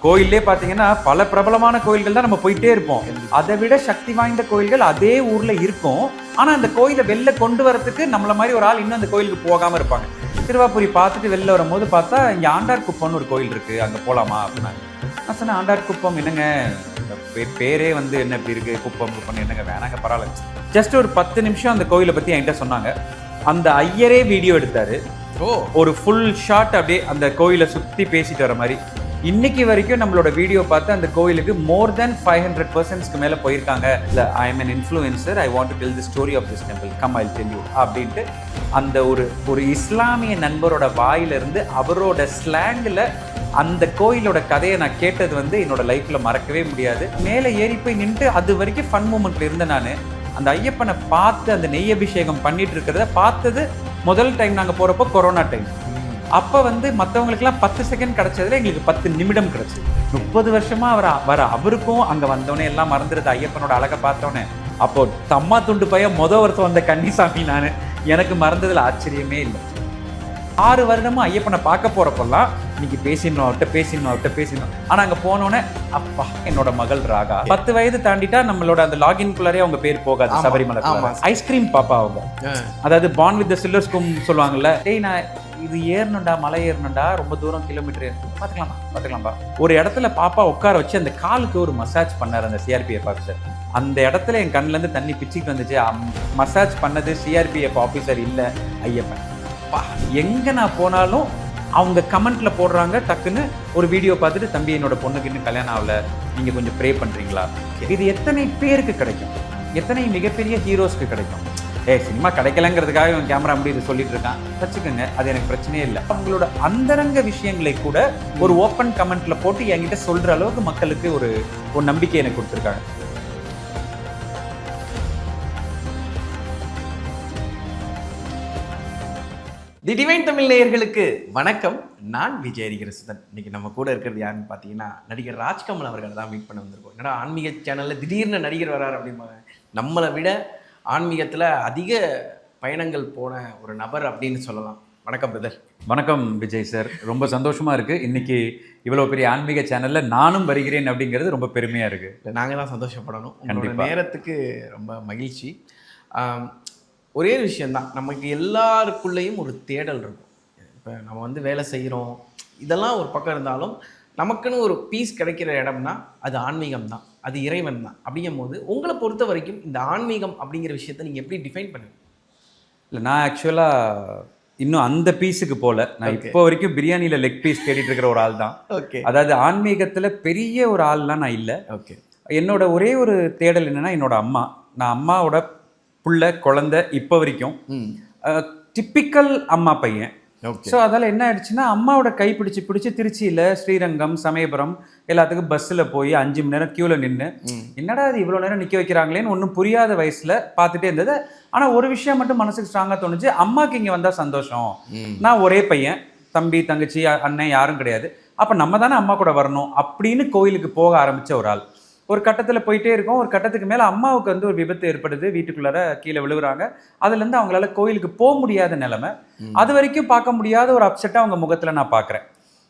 கோயிலே பாத்தீங்கன்னா பல பிரபலமான கோயில்கள் தான் நம்ம போயிட்டே இருப்போம். அதை விட சக்தி வாய்ந்த கோயில்கள் அதே ஊர்ல இருக்கும். ஆனா அந்த கோயிலை வெளில கொண்டு வரதுக்கு நம்மள மாதிரி ஒரு ஆள் இன்னும் அந்த கோயிலுக்கு போகாம இருப்பாங்க. திருவாபுரி பார்த்துட்டு வெளில வரும்போது பார்த்தா இங்க ஆண்டார் குப்பம்னு ஒரு கோயில் இருக்கு, அங்க போலாமா அப்படின்னாங்க. நான் சொன்னேன், ஆண்டார் குப்பம் என்னங்க, பேரே வந்து என்ன இப்படி இருக்கு, குப்பம் குப்பம் என்னங்க, வேணாங்க பரவாயில்ல. ஜஸ்ட் ஒரு 10 நிமிஷம் அந்த கோயிலை பத்தி என்கிட்ட சொன்னாங்க. அந்த ஐயரே வீடியோ எடுத்தாரு. ஒரு ஃபுல் ஷாட் அப்படியே அந்த கோயிலை சுத்தி பேசிட்டு வர மாதிரி. இன்னைக்கு வரைக்கும் நம்மளோட வீடியோ பார்த்து அந்த கோயிலுக்கு மோர் தென் 500% மேல போயிருக்காங்க. இல்ல, I am an influencer, I want to tell the story of this temple, come I'll tell you அப்படின்ட்டு அந்த ஒரு இஸ்லாமிய நண்பரோட வாயிலிருந்து அவரோட ஸ்லாங்கில் அந்த கோயிலோட கதையை நான் கேட்டது வந்து என்னோட லைஃப்ல மறக்கவே முடியாது. மேலே ஏறி போய் நின்று அது வரைக்கும் ஃபன் மூமெண்ட்ல இருந்த நான் அந்த ஐயப்பனை பார்த்து அந்த நெய் அபிஷேகம் பண்ணிட்டு இருக்கிறத பார்த்தது முதல் டைம் நாங்கள் போறப்போ கொரோனா டைம். அப்போ வந்து மற்றவங்களுக்குலாம் 10 செகண்ட் கிடைச்சதுல எங்களுக்கு 10 நிமிடம் கிடைச்சது. 30 வருஷமா அவருக்கும் அங்கே வந்தோடனே எல்லாம் மறந்துடுது ஐயப்பனோட அழகை பார்த்தோன்னே. அப்போ தம்மா துண்டு பையன் வருஷம் வந்த கன்னிசாமி நான், எனக்கு மறந்ததுல ஆச்சரியமே இல்லை. 6 வருடமும் ஐயப்பனை பார்க்க போறப்பெல்லாம் இன்னைக்கு பேசிடணும். ஆனா அங்க போனோடனே அப்பா என்னோட மகள் ராகா 10 வயது தாண்டிட்டா நம்மளோட அந்த லாகின் குள்ளாரே அவங்க பேர் போகாது. சபரிமலை ஐஸ்கிரீம் பாப்பா அவங்க, அதாவது born with the silver spoon சொல்லுவாங்கல்ல. டேய் நான் இது ஏறணும்டா, மலை ஏறணும்டா, ரொம்ப தூரம் கிலோமீட்டர் பார்த்துக்கலாம்பா. ஒரு இடத்துல பாப்பா உட்கார வச்சு அந்த காலுக்கு ஒரு மசாஜ் பண்ணார் அந்த சிஆர்பிஎஃப் ஆஃபீஸர். அந்த இடத்துல என் கண்ணுல இருந்து தண்ணி பிச்சுக்கிட்டு வந்துச்சு. மசாஜ் பண்ணது சிஆர்பிஎஃப் ஆஃபீஸர் இல்லை, ஐயப்பன். எங்க நான் போனாலும் அவங்க கமெண்ட்ல போடுறாங்க, டக்குன்னு ஒரு வீடியோ பார்த்துட்டு, தம்பி என்னோட பொண்ணுக்கு இன்னும் கல்யாணம் ஆகல, நீங்க கொஞ்சம் ப்ரே பண்றீங்களா. இது எத்தனை பேருக்கு கிடைக்கும், எத்தனை மிகப்பெரிய ஹீரோஸ்க்கு கிடைக்கும். சினிமா கிடைக்கலங்கிறதுக்காக இவன் கேமரா முடி இது சொல்லிட்டு இருக்கான், வச்சுக்கோங்க, அது எனக்கு பிரச்சனையே இல்லை. அவங்களோட அந்தரங்க விஷயங்களை கூட ஒரு ஓப்பன் கமெண்ட்ல போட்டு என்கிட்ட சொல்ற அளவுக்கு மக்களுக்கு ஒரு நம்பிக்கை எனக்கு கொடுத்துருக்காங்க. தி டிவைன் தமிழ் நேயர்களுக்கு வணக்கம். நான் விஜய் ஹரிஹரசுதன். இன்னைக்கு நம்ம கூட இருக்கிறது யாருன்னு பார்த்தீங்கன்னா நடிகர் ராஜ்கமல் அவர்களை தான் மீட் பண்ண வந்திருக்கோம். என்னடா ஆன்மீக சேனலில் திடீர்னு நடிகர் வராரு அப்படிம்பாங்க. நம்மளை விட ஆன்மீகத்தில் அதிக பயணங்கள் போன ஒரு நபர் அப்படின்னு சொல்லலாம். வணக்கம் பிரதர். வணக்கம் விஜய் சார், ரொம்ப சந்தோஷமா இருக்கு. இன்னைக்கு இவ்வளோ பெரிய ஆன்மீக சேனல்ல நானும் வருகிறேன் அப்படிங்கிறது ரொம்ப பெருமையா இருக்கு. நாங்கள் தான் சந்தோஷப்படணும். உங்களோட நேரத்துக்கு ரொம்ப மகிழ்ச்சி. ஒரே விஷயந்தான், நமக்கு எல்லாருக்குள்ளேயும் ஒரு தேடல் இருக்கும். இப்போ நம்ம வந்து வேலை செய்கிறோம், இதெல்லாம் ஒரு பக்கம் இருந்தாலும் நமக்குன்னு ஒரு பீஸ் கிடைக்கிற இடம்னா அது ஆன்மீகம் தான், அது இறைவன் தான். அப்படிங்கும் போது உங்களை பொறுத்த வரைக்கும் இந்த ஆன்மீகம் அப்படிங்கிற விஷயத்தை நீங்கள் எப்படி டிஃபைன் பண்ணுவீங்க? இல்லை, நான் ஆக்சுவலாக இன்னும் அந்த பீஸுக்கு போல. நான் இப்போ வரைக்கும் பிரியாணியில் லெக் பீஸ் தேடிட்டு இருக்கிற ஒரு ஆள் தான். ஓகே. அதாவது ஆன்மீகத்தில் பெரிய ஒரு ஆள்லாம் நான் இல்லை. ஓகே. என்னோட ஒரே ஒரு தேடல் என்னென்னா, என்னோட அம்மா, நான் அம்மாவோட புள்ள குழந்தை இப்போ வரைக்கும் டிப்பிக்கல் அம்மா பையன். ஸோ அதால் என்ன ஆயிடுச்சுன்னா, அம்மாவோட கை பிடிச்சி திருச்சியில் ஸ்ரீரங்கம் சமயபுரம் எல்லாத்துக்கும் பஸ்ஸில் போய் 5 மணி நேரம் க்யூவில் நின்று, என்னடா அது இவ்வளோ நேரம் நிற்க வைக்கிறாங்களேன்னு ஒன்றும் புரியாத வயசில் பார்த்துட்டே இருந்தது. ஆனால் ஒரு விஷயம் மட்டும் மனசுக்கு ஸ்ட்ராங்காக தோணுச்சு, அம்மாவுக்கு இங்கே வந்தால் சந்தோஷம். நான் ஒரே பையன், தம்பி தங்கச்சி அண்ணன் யாரும் கிடையாது, அப்போ நம்ம தானே அம்மா கூட வரணும் அப்படின்னு கோயிலுக்கு போக ஆரம்பித்த ஒரு ஆள். ஒரு கட்டத்தில் போயிட்டே இருக்கும். ஒரு கட்டத்துக்கு மேலே அம்மாவுக்கு வந்து ஒரு விபத்து ஏற்படுது, வீட்டுக்குள்ளார கீழே விழுகுறாங்க. அதுலேருந்து அவங்களால கோயிலுக்கு போக முடியாத நிலைமை. அது வரைக்கும் பார்க்க முடியாத ஒரு அப்செட்டாக அவங்க முகத்தில் நான் பார்க்குறேன்,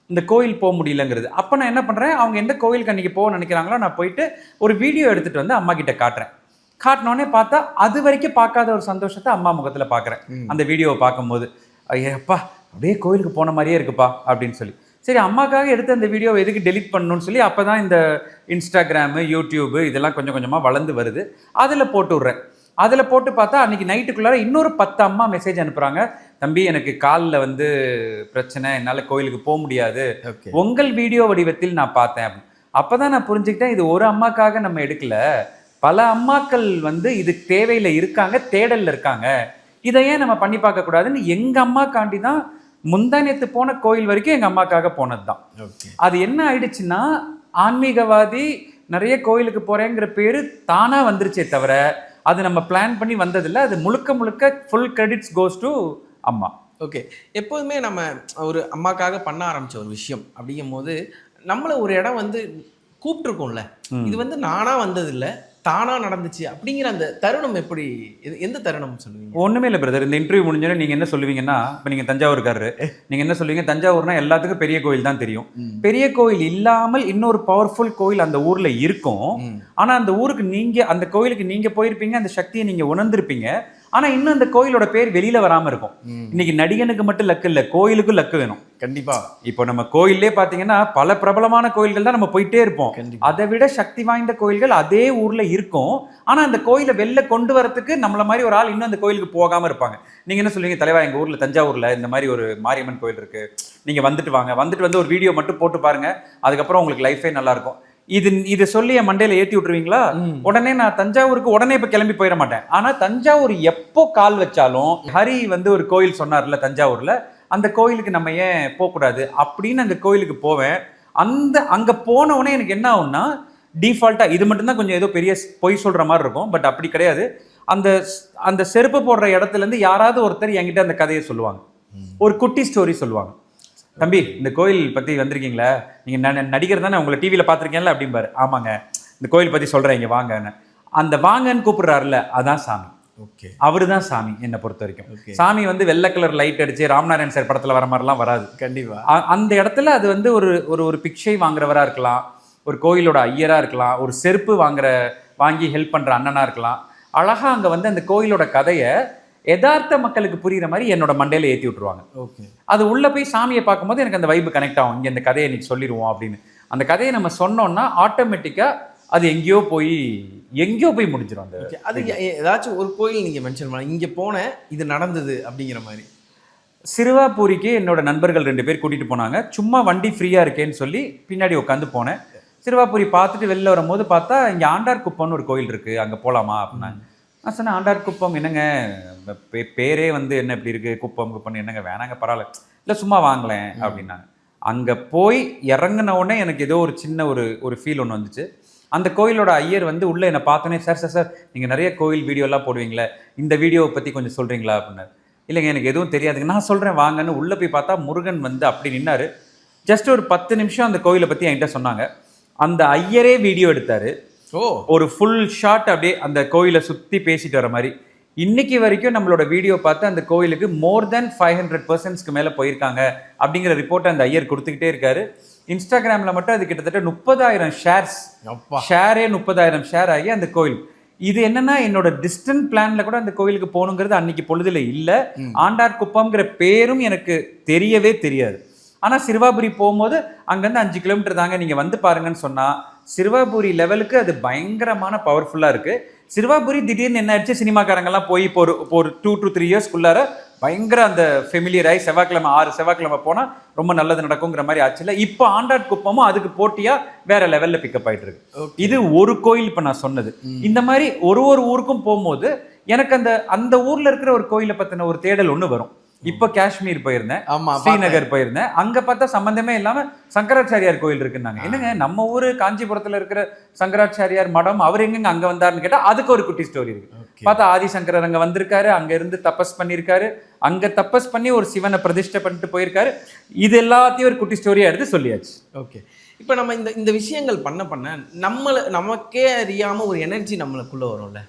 இந்த கோயில் போக முடியலங்கிறது. அப்போ நான் என்ன பண்ணுறேன், அவங்க எந்த கோயிலுக்கு அன்றைக்கி போக நினைக்கிறாங்களோ நான் போயிட்டு ஒரு வீடியோ எடுத்துகிட்டு வந்து அம்மா கிட்ட காட்டுறேன். காட்டினோடனே பார்த்தா அது வரைக்கும் பார்க்காத ஒரு சந்தோஷத்தை அம்மா முகத்தில் பார்க்குறேன். அந்த வீடியோவை பார்க்கும்போது ஐயப்பா அப்படியே கோயிலுக்கு போன மாதிரியே இருக்குப்பா அப்படின்னு சொல்லி, சரி அம்மாக்காக எடுத்து அந்த வீடியோவை எதுக்கு டெலிட் பண்ணணும்னு சொல்லி அப்போ தான் இந்த இன்ஸ்டாகிராமு யூடியூபு இதெல்லாம் கொஞ்சம் கொஞ்சமாக வளர்ந்து வருது. அதில் போட்டு விட்றேன். அதில் போட்டு பார்த்தா அன்றைக்கி நைட்டுக்குள்ளார இன்னொரு 10 அம்மா மெசேஜ் அனுப்புகிறாங்க, தம்பி எனக்கு காலில் வந்து பிரச்சனை, என்னால் கோயிலுக்கு போக முடியாது, உங்கள் வீடியோ வடிவத்தில் நான் பார்த்தேன் அப்படின்னு. அப்போ தான் நான் புரிஞ்சுக்கிட்டேன், இது ஒரு அம்மாக்காக நம்ம எடுக்கல, பல அம்மாக்கள் வந்து இது தேவையில் இருக்காங்க, தேடலில் இருக்காங்க, இதை ஏன் நம்ம பண்ணி பார்க்கக்கூடாதுன்னு எங்கள் அம்மாக்காண்டி தான் முந்தானத்து போன கோயில் வரைக்கும் எங்கள் அம்மாக்காக போனது தான். அது என்ன ஆயிடுச்சுன்னா, ஆன்மீகவாதி நிறைய கோயிலுக்கு போகிறேங்கிற பேர் தானாக வந்துருச்சே தவிர அது நம்ம பிளான் பண்ணி வந்ததில்லை. அது முழுக்க ஃபுல் கிரெடிட்ஸ் கோஸ் டு அம்மா. ஓகே. எப்போதுமே நம்ம ஒரு அம்மாக்காக பண்ண ஆரம்பித்த ஒரு விஷயம் அப்படிங்கும் போது நம்மளை ஒரு இடம் வந்து கூப்பிட்டுருக்கோம்ல, இது வந்து நானாக வந்ததில்லை, தானா நடந்துச்சு அப்படிங்கிற அந்த தருணம் எப்படி, எந்த தருணம் சொல்லுவீங்க? ஒண்ணுமே இல்லை பிரதர். இந்த இன்டர்வியூ முடிஞ்சோடனே நீங்க என்ன சொல்லுவீங்கன்னா, இப்போ நீங்க தஞ்சாவூர்காரரு, நீங்க என்ன சொல்லுவீங்க, தஞ்சாவூர்னா எல்லாத்துக்கும் பெரிய கோயில் தான் தெரியும். பெரிய கோயில் இல்லாமல் இன்னொரு பவர்ஃபுல் கோயில் அந்த ஊர்ல இருக்கும். ஆனா அந்த ஊருக்கு நீங்க, அந்த கோயிலுக்கு நீங்க போயிருப்பீங்க, அந்த சக்தியை நீங்க உணர்ந்திருப்பீங்க. ஆனா இன்னும் அந்த கோயிலோட பேர் வெளியில வராம இருக்கும். இன்னைக்கு நடிகனுக்கு மட்டும் லக்கு இல்ல, கோயிலுக்கும் லக்கு வேணும். கண்டிப்பா. இப்போ நம்ம கோயிலே பாத்தீங்கன்னா பல பிரபலமான கோயில்கள் தான் நம்ம போயிட்டே இருப்போம். அதை விட சக்தி வாய்ந்த கோயில்கள் அதே ஊர்ல இருக்கும். ஆனா அந்த கோயிலை வெளில கொண்டு வரதுக்கு நம்மள மாதிரி ஒரு ஆள் இன்னும் அந்த கோயிலுக்கு போகாம இருப்பாங்க. நீங்க என்ன சொல்லுவீங்க, தலைவா எங்க ஊர்ல தஞ்சாவூர்ல இந்த மாதிரி ஒரு மாரியம்மன் கோயில் இருக்கு, நீங்க வந்துட்டு வாங்க, வந்துட்டு வந்து ஒரு வீடியோ மட்டும் போட்டு பாருங்க, அதுக்கப்புறம் உங்களுக்கு லைஃபே நல்லா இருக்கும். இது சொல்லி என் மண்டையில ஏத்தி விட்டுருவீங்களா? உடனே நான் தஞ்சாவூருக்கு உடனே இப்ப கிளம்பி போயிட மாட்டேன். ஆனா தஞ்சாவூர் எப்போ கால் வச்சாலும், ஹரி வந்து ஒரு கோயில் சொன்னார்ல தஞ்சாவூர்ல, அந்த கோயிலுக்கு நம்ம ஏன் போகக்கூடாது அப்படின்னு அந்த கோயிலுக்கு போவேன். அங்க போன உடனே எனக்கு என்ன ஆகும்னா, டிஃபால்ட்டா இது மட்டும்தான் கொஞ்சம் ஏதோ பெரிய பொய் சொல்ற மாதிரி இருக்கும். பட் அப்படி கிடையாது. அந்த செருப்பு போடுற இடத்துல இருந்து யாராவது ஒருத்தர் என்கிட்ட அந்த கதையை சொல்லுவாங்க, ஒரு குட்டி ஸ்டோரி சொல்லுவாங்க. தம்பி, இந்த கோயில் பத்தி வந்திருக்கீங்களா, நீங்க நடிகர் தானே, உங்களை டிவியில பாத்திருக்கீங்களா அப்படிம்பாரு. ஆமாங்க, இந்த கோயில் பத்தி சொல்றேன், இங்க வாங்கன்னு. அந்த வாங்கன்னு கூப்பிடுறாருல, அதான் சாமி. அவரு தான் சாமி என்னை பொறுத்த வரைக்கும். சாமி வந்து வெள்ளை கலர் லைட் அடிச்சு ராம்நாராயண் சார் படத்துல வர மாதிரிலாம் வராது. கண்டிப்பா அந்த இடத்துல அது வந்து ஒரு பிக்ஷை வாங்குறவரா இருக்கலாம், ஒரு கோயிலோட ஐயரா இருக்கலாம், ஒரு செருப்பு வாங்கி ஹெல்ப் பண்ற அண்ணனா இருக்கலாம். அழகா அங்க வந்து அந்த கோயிலோட கதையை யதார்த்த மக்களுக்கு புரியுற மாதிரி என்னோட மண்டையில ஏற்றி விட்டுருவாங்க. அது உள்ள போய் சாமியை பார்க்கும்போது எனக்கு அந்த வைப்பு கனெக்ட் ஆகும். இங்கே இந்த கதையை இன்னைக்கு சொல்லிடுவோம் அப்படின்னு. அந்த கதையை நம்ம சொன்னோம்னா ஆட்டோமேட்டிக்கா அது எங்கேயோ போய் முடிஞ்சிடும். அது ஏதாச்சும் ஒரு கோயில் நீங்க மென்ஷன் பண்ண, இங்க போன இது நடந்தது அப்படிங்கிற மாதிரி. சிறுவாபூரிக்கு என்னோட நண்பர்கள் 2 பேர் கூட்டிட்டு போனாங்க. சும்மா வண்டி ஃப்ரீயா இருக்கேன்னு சொல்லி பின்னாடி உட்காந்து போனேன். சிறுவாபூரி பார்த்துட்டு வெளில வரும்போது பார்த்தா இங்கே ஆண்டார் குப்பம்னு ஒரு கோயில் இருக்கு, அங்கே போகலாமா அப்படின்னாங்க. நான் சொன்னேன், ஆண்டார் குப்பம் என்னங்க, பேரே வந்து என்ன இப்படி இருக்கு, குப்பம் என்னங்க, வேணாங்க பரவாயில்ல, இல்லை சும்மா வாங்கலேன் அப்படின்னாங்க. அங்கே போய் இறங்கின உடனே எனக்கு ஏதோ ஒரு சின்ன ஒரு ஃபீல் ஒன்று வந்துச்சு. அந்த கோயிலோட ஐயர் வந்து உள்ளே என்னை பார்த்தோன்னே, சார் நீங்கள் நிறைய கோயில் வீடியோலாம் போடுவீங்களே, இந்த வீடியோவை பற்றி கொஞ்சம் சொல்கிறீங்களா அப்படின்னாரு. இல்லைங்க எனக்கு எதுவும் தெரியாதுங்க, நான் சொல்கிறேன் வாங்கன்னு. உள்ளே போய் பார்த்தா முருகன் வந்து அப்படி நின்னாரு. ஜஸ்ட் ஒரு 10 நிமிஷம் அந்த கோயிலை பற்றி என்கிட்ட சொன்னாங்க. அந்த ஐயரே வீடியோ எடுத்தாரு. ஒரு ஃபுல் ஷாட் அப்படியே அந்த கோயிலை சுற்றி பேசிட்டு வர மாதிரி. இன்னைக்கு வரைக்கும் நம்மளோட வீடியோ பார்த்து அந்த கோயிலுக்கு மோர் தென் 500 பர்சன்ட்ஸ்க்கு மேலே போயிருக்காங்க அப்படிங்கிற ரிப்போர்ட்டை அந்த ஐயர் கொடுத்துக்கிட்டே இருக்காரு. இன்ஸ்டாகிராமில் மட்டும் அது கிட்டத்தட்ட 30,000 ஷேரே 30,000 ஷேர் ஆகி அந்த கோயில். இது என்னன்னா, என்னோட டிஸ்டன்ட் பிளான்ல கூட அந்த கோயிலுக்கு போகணுங்கிறது அன்னைக்கு பொழுதுல இல்லை. ஆண்டார் குப்பம்ங்கிற பேரும் எனக்கு தெரியவே தெரியாது. ஆனால் சிறுவாபுரி போகும்போது அங்கேருந்து 5 கிலோமீட்டர் தாங்க, நீங்கள் வந்து பாருங்கன்னு சொன்னால் சிறுவாபுரி லெவலுக்கு அது பயங்கரமான பவர்ஃபுல்லாக இருக்குது. சிறுவாபுரி திடீர்னு என்ன ஆயிடுச்சு, சினிமாக்காரங்கெல்லாம் போய் இப்போ ஒரு 2 to 3 இயர்ஸ்க்குள்ளார பயங்கர அந்த ஃபெமிலியர் ஆகி 6 செவ்வாய்க்கிழமை போனால் ரொம்ப நல்லது நடக்குங்கிற மாதிரி ஆச்சுல. இப்போ ஆண்டார் குப்பமும் அதுக்கு போட்டியாக வேற லெவலில் பிக்கப் ஆகிட்டு இருக்கு. இது ஒரு கோயில் இப்போ நான் சொன்னது. இந்த மாதிரி ஒரு ஊருக்கும் போகும்போது எனக்கு அந்த ஊரில் இருக்கிற ஒரு கோயிலை பற்றின ஒரு தேடல் ஒன்று வரும். இப்போ காஷ்மீர் போயிருந்தேன், ஸ்ரீநகர் போயிருந்தேன். அங்க பார்த்தா சம்பந்தமே இல்லாம சங்கராச்சாரியார் கோயில் இருக்குன்னாங்க. என்னங்க நம்ம ஊரு காஞ்சிபுரத்துல இருக்கிற சங்கராச்சாரியார் மடம், அவர் எங்க அங்க வந்தாருன்னு கேட்டா அதுக்கு ஒரு குட்டி ஸ்டோரி இருக்கு. பார்த்தா ஆதிசங்கரர் அங்க வந்திருக்காரு, அங்க இருந்து தபஸ் பண்ணியிருக்காரு, அங்க தபஸ் பண்ணி ஒரு சிவனை பிரதிஷ்டை பண்ணிட்டு போயிருக்காரு. இது எல்லாத்தையும் ஒரு குட்டி ஸ்டோரியா எடுத்து சொல்லியாச்சு. ஓகே, இப்போ நம்ம இந்த விஷயங்கள் பண்ண நமக்கே அறியாம ஒரு எனர்ஜி நம்மளுக்குள்ள வரும்ல,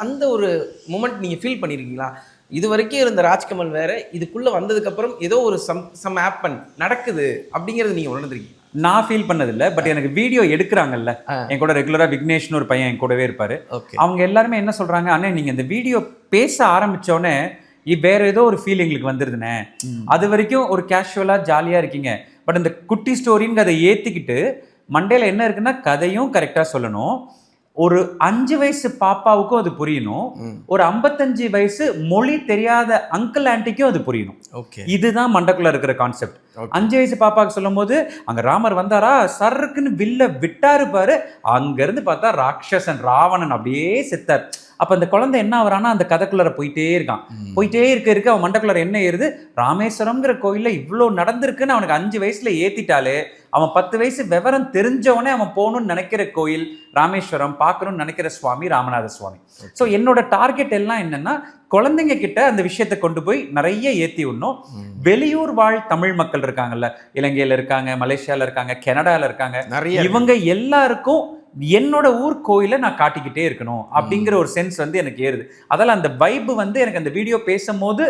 அந்த ஒரு மூமெண்ட் நீங்க ஃபீல் பண்ணிருக்கீங்களா? இது வரைக்கும் இருந்த ராஜ்கமல் வேற, இதுக்குள்ள வந்ததுக்கு அப்புறம் ஏதோ ஒரு சம் ஆப்பன் நடக்குது அப்படிங்கறது நீங்க உணர்ந்திருக்கீங்க? நான் ஃபீல் பண்ணதில்லை. பட் எனக்கு வீடியோ எடுக்கிறாங்கல்ல, என் கூட ரெகுலரா விக்னேஷ்னு ஒரு பையன் என் கூடவே இருப்பாரு. அவங்க எல்லாருமே என்ன சொல்றாங்க, அண்ணே நீங்க இந்த வீடியோ பேச ஆரம்பிச்சோடனே வேற ஏதோ ஒரு ஃபீல் எங்களுக்கு வந்துருதுண்ணே. அது வரைக்கும் ஒரு கேஷுவலா ஜாலியா இருக்கீங்க, பட் இந்த குட்டி ஸ்டோரின்னு அதை ஏத்திக்கிட்டு மண்டையில என்ன இருக்குன்னா, கதையும் கரெக்டா சொல்லணும், ஒரு 5 வயசு பாப்பாவுக்கும் அது புரியணும், ஒரு 55 வயசு மொழி தெரியாத அங்கிள் ஆண்டிக்கும் அது புரியணும். இதுதான் மண்டக்குள்ள இருக்கிற கான்செப்ட். 5 வயசு பாப்பாவுக்கு சொல்லும் போது அங்க ராமர் வந்தாரா, சர்க்குன்னு வில்ல விட்டாரு பாரு, அங்க இருந்து பார்த்தா ராட்சசன் ராவணன் அப்படியே செத்தார். அப்ப அந்த குழந்தை என்ன ஆகுறான்னா, அந்த கதைக்குள்ளார போயிட்டே இருக்க அவன் மண்டக்குள்ளார என்ன ஏறுது, ராமேஸ்வரம்ங்கிற கோயில்ல இவ்வளோ நடந்திருக்குன்னு அவனுக்கு 5 வயசுல ஏத்திட்டாலே, அவன் 10 வயசு விவரம் தெரிஞ்சவனே அவன் போகணும்னு நினைக்கிற கோயில் ராமேஸ்வரம், பார்க்கணும்னு நினைக்கிற சுவாமி ராமநாத சுவாமி. ஸோ என்னோட டார்கெட் எல்லாம் என்னன்னா, குழந்தைங்க கிட்ட அந்த விஷயத்தை கொண்டு போய் நிறைய ஏற்றி விடணும். வெளியூர் வாழ் தமிழ் மக்கள் இருக்காங்கல்ல, இலங்கையில இருக்காங்க, மலேசியால இருக்காங்க, கனடால இருக்காங்க, இவங்க எல்லாருக்கும் என்னோட ஊர் கோயிலை நான் காட்டிக்கிட்டே இருக்கணும் அப்படிங்கிற ஒரு சென்ஸ் வந்து எனக்கு ஏறுது. அதெல்லாம் அந்த வைப்பு வந்து எனக்கு அந்த வீடியோ பேசும்போது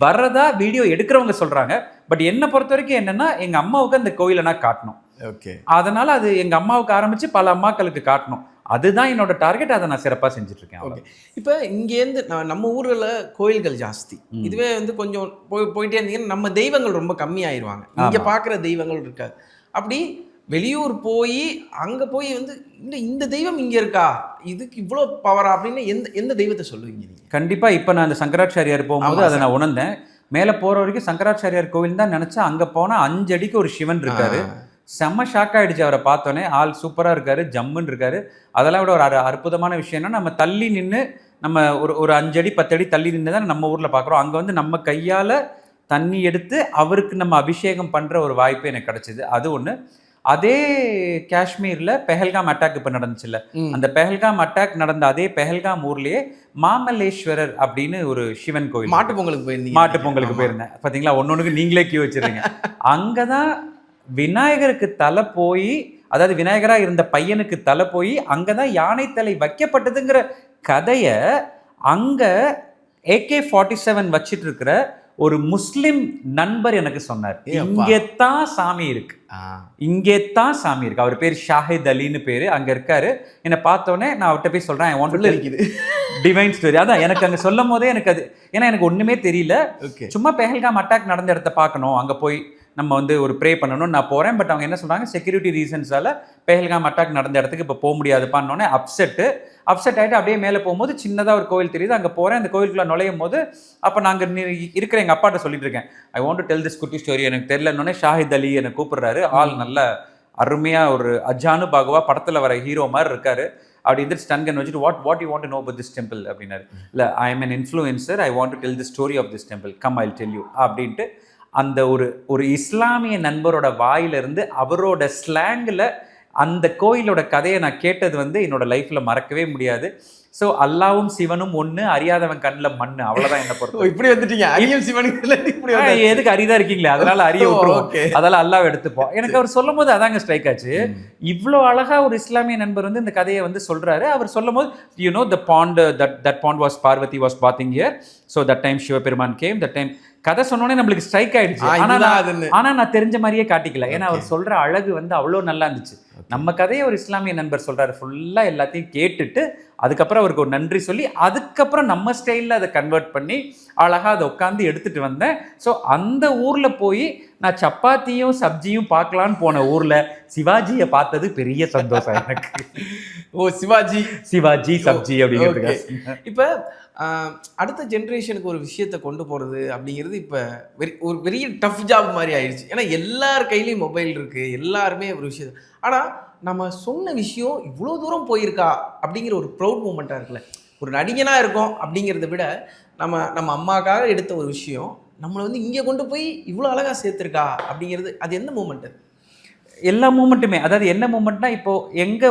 வர்றதா வீடியோ எடுக்கிறவங்க சொல்றாங்க. பட் என்னை பொறுத்த வரைக்கும் என்னன்னா, எங்க அம்மாவுக்கு அந்த கோயிலை நான் காட்டணும். ஓகே. அதனால அது எங்க அம்மாவுக்கு ஆரம்பிச்சு பல அம்மாக்களுக்கு காட்டணும். அதுதான் என்னோட டார்கெட். அதை நான் சிறப்பாக செஞ்சுட்டு இருக்கேன். ஓகே. இப்போ இங்கேருந்து நம்ம ஊரில் கோயில்கள் ஜாஸ்தி. இதுவே வந்து கொஞ்சம் போயிட்டே இருந்தீங்கன்னா நம்ம தெய்வங்கள் ரொம்ப கம்மியாயிருவாங்க. இங்கே பார்க்குற தெய்வங்கள் இருக்காது. அப்படி வெளியூர் போய் அங்கே போய் வந்து இந்த தெய்வம் இங்கே இருக்கா, இதுக்கு இவ்வளோ பவரா அப்படின்னு எந்த தெய்வத்தை சொல்லுவீங்க நீங்கள்? கண்டிப்பாக இப்போ நான் அந்த சங்கராச்சாரியார் போகும்போது அதை நான் உணர்ந்தேன். மேலே போகிற வரைக்கும் சங்கராச்சாரியார் கோவில் தான் நினச்சா, அங்கே போனால் 5 அடிக்கு ஒரு சிவன் இருக்காரு. செம்ம ஷாக் ஆகிடுச்சு அவரை பார்த்தோன்னே. ஆள் சூப்பராக இருக்காரு, ஜம்முன்னு இருக்காரு. அதெல்லாம் விட ஒரு அற்புதமான விஷயம்னா, நம்ம தள்ளி நின்று நம்ம ஒரு 5 அடி 10 அடி தள்ளி நின்று தான் நம்ம ஊரில் பார்க்குறோம். அங்கே வந்து நம்ம கையால் தண்ணி எடுத்து அவருக்கு நம்ம அபிஷேகம் பண்ணுற ஒரு வாய்ப்பு எனக்கு கிடச்சிது. அது ஒன்று. அதே காஷ்மீரில் பெஹல்காம் அட்டாக் இப்போ நடந்துச்சுல்ல, அந்த பெஹல்காம் அட்டாக் நடந்த அதே பெஹல்காம் ஊர்லேயே மாமல்லேஸ்வரர் அப்படின்னு ஒரு சிவன் கோயில். மாட்டு பொங்கலுக்கு போயிருந்தீங்க? மாட்டு பொங்கலுக்கு போயிருந்தேன். பார்த்தீங்களா, ஒன்னொன்றுக்கு நீங்களே கியூ வச்சுருங்க. அங்கே தான் விநாயகருக்கு தலை போய், அதாவது விநாயகராக இருந்த பையனுக்கு தலை போய் அங்கே தான் யானை தலை வைக்கப்பட்டதுங்கிற கதையை அங்கே AK-47 வச்சிட்டு இருக்கிற ஒரு முஸ்லிம் நண்பர் எனக்கு சொன்னார். இங்கே தான் சாமி இருக்கு, இங்கே தான் சாமி இருக்கு. அவர் பேர் ஷாஹித் அலின்னு பேரு. அங்க இருக்காரு. என்னை பார்த்தோன்னே நான் அவர்கிட்ட போய் சொல்றேன், ஐ want to del divine story. அதான் எனக்கு அங்க சொல்லும் போதே எனக்கு அது, ஏன்னா எனக்கு ஒண்ணுமே தெரியல. சும்மா பெஹல்காம் அட்டாக் நடந்த இடத்த பார்க்கணும், அங்க போய் நம்ம வந்து ஒரு ப்ரே பண்ணணும்னு நான் போகிறேன். பட் அவங்க என்ன சொல்கிறாங்க, செக்யூரிட்டி ரீசன்ஸால் பெஹல்காம் அட்டாக் நடந்த இடத்துக்கு இப்போ போக முடியாதுப்பான்னொன்னே அப்செட் ஆகிட்டு அப்படியே மேலே போகும்போது சின்னதாக ஒரு கோவில் தெரியுது. அங்கே போகிறேன். அந்த கோவிலுக்குள்ளே நுழையும் போது அப்போ நாங்கள் இருக்கிற எங்கள் அப்பாட்ட சொல்லிட்டு இருக்கேன், ஐ வாண்ட் டு டெல் திஸ் குட்டி ஸ்டோரி. எனக்கு தெரியலன்னொன்னே ஷாஹித் அலி என்னை கூப்பிடுறாரு. ஆள் நல்ல அருமையாக ஒரு அஜானு பாகுவா படத்தில் வர ஹீரோ மாதிரி இருக்காரு. அப்படி இந்த ஸ்டன்கன் வச்சுட்டு what you want to know about this temple அப்படின்னாரு. இல்லை, I am an influencer, I want to tell the story of this temple, come I will tell you அப்படின்ட்டு அந்த ஒரு இஸ்லாமிய நண்பரோட வாயிலிருந்து அவரோட ஸ்லாங்கில் அந்த கோயிலோட கதையை நான் கேட்டது வந்து என்னோட லைஃப்பில் மறக்கவே முடியாது. ஸோ அல்லாவும் சிவனும் ஒன்று, அறியாதவன் கண்ணில் மண், அவ்வளோதான் என்ன பொறுத்து. இப்படி வந்துட்டீங்க, அரியும் சிவனுக்கு எதுக்கு அரிதா இருக்கீங்களே, அதனால அரிய விட்டுருவோம், அதெல்லாம் அல்லாவை எடுத்துப்போம். எனக்கு அவர் சொல்லும் போது அதாங்க ஸ்ட்ரைக் ஆச்சு. இவ்வளோ அழகா ஒரு இஸ்லாமிய நண்பர் வந்து இந்த கதையை வந்து சொல்றாரு. அவர் சொல்லும் போது, you know the pond, that pond was Parvati was bathing here, so that time Sivaperuman came, that time கதை சொன்னோடனே நம்மளுக்கு ஸ்ட்ரைக் ஆயிடுச்சு. ஆனா நான் தெரிஞ்ச மாதிரியே காட்டிக்கல. ஏன்னா அவர் சொல்ற அழகு வந்து அவ்வளோ நல்லா இருந்துச்சு. நம்ம கதையை ஒரு இஸ்லாமிய நண்பர் சொல்றாரு, ஃபுல்லா எல்லாத்தையும் கேட்டுட்டு அதுக்கப்புறம் அவருக்கு ஒரு நன்றி சொல்லி அதுக்கப்புறம் நம்ம ஸ்டைலில் அதை கன்வெர்ட் பண்ணி அழகா அதை உட்காந்து எடுத்துட்டு வந்தேன். ஸோ அந்த ஊர்ல போய் நான் சப்பாத்தியும் சப்ஜியும் பார்க்கலான்னு போன ஊர்ல சிவாஜியை பார்த்தது பெரிய சந்தோஷம் எனக்கு. ஓ, சிவாஜி சப்ஜி அப்படிங்கிறது. இப்போ அடுத்த ஜென்ரேஷனுக்கு ஒரு விஷயத்தை கொண்டு போகிறது அப்படிங்கிறது இப்போ ஒரு பெரிய டஃப் ஜாப் மாதிரி ஆயிடுச்சு. ஏன்னா எல்லார் கையிலையும் மொபைல் இருக்குது, எல்லாருமே ஒரு விஷயம். ஆனால் நம்ம சொன்ன விஷயம் இவ்வளோ தூரம் போயிருக்கா அப்படிங்கிற ஒரு ப்ரௌட் மூமெண்ட்டாக இருக்குல்ல. ஒரு நடிகனாக இருக்கோம் அப்படிங்கிறத விட நம்ம அம்மாக்காக எடுத்த ஒரு விஷயம் நம்மளை வந்து இங்கே கொண்டு போய் இவ்வளோ அழகாக சேர்த்துருக்கா அப்படிங்கிறது, அது எந்த மூமெண்ட்டு? எல்லா மூமெண்ட்டுமே. அதாவது என்ன மூமெண்ட்னா, இப்போ எங்கே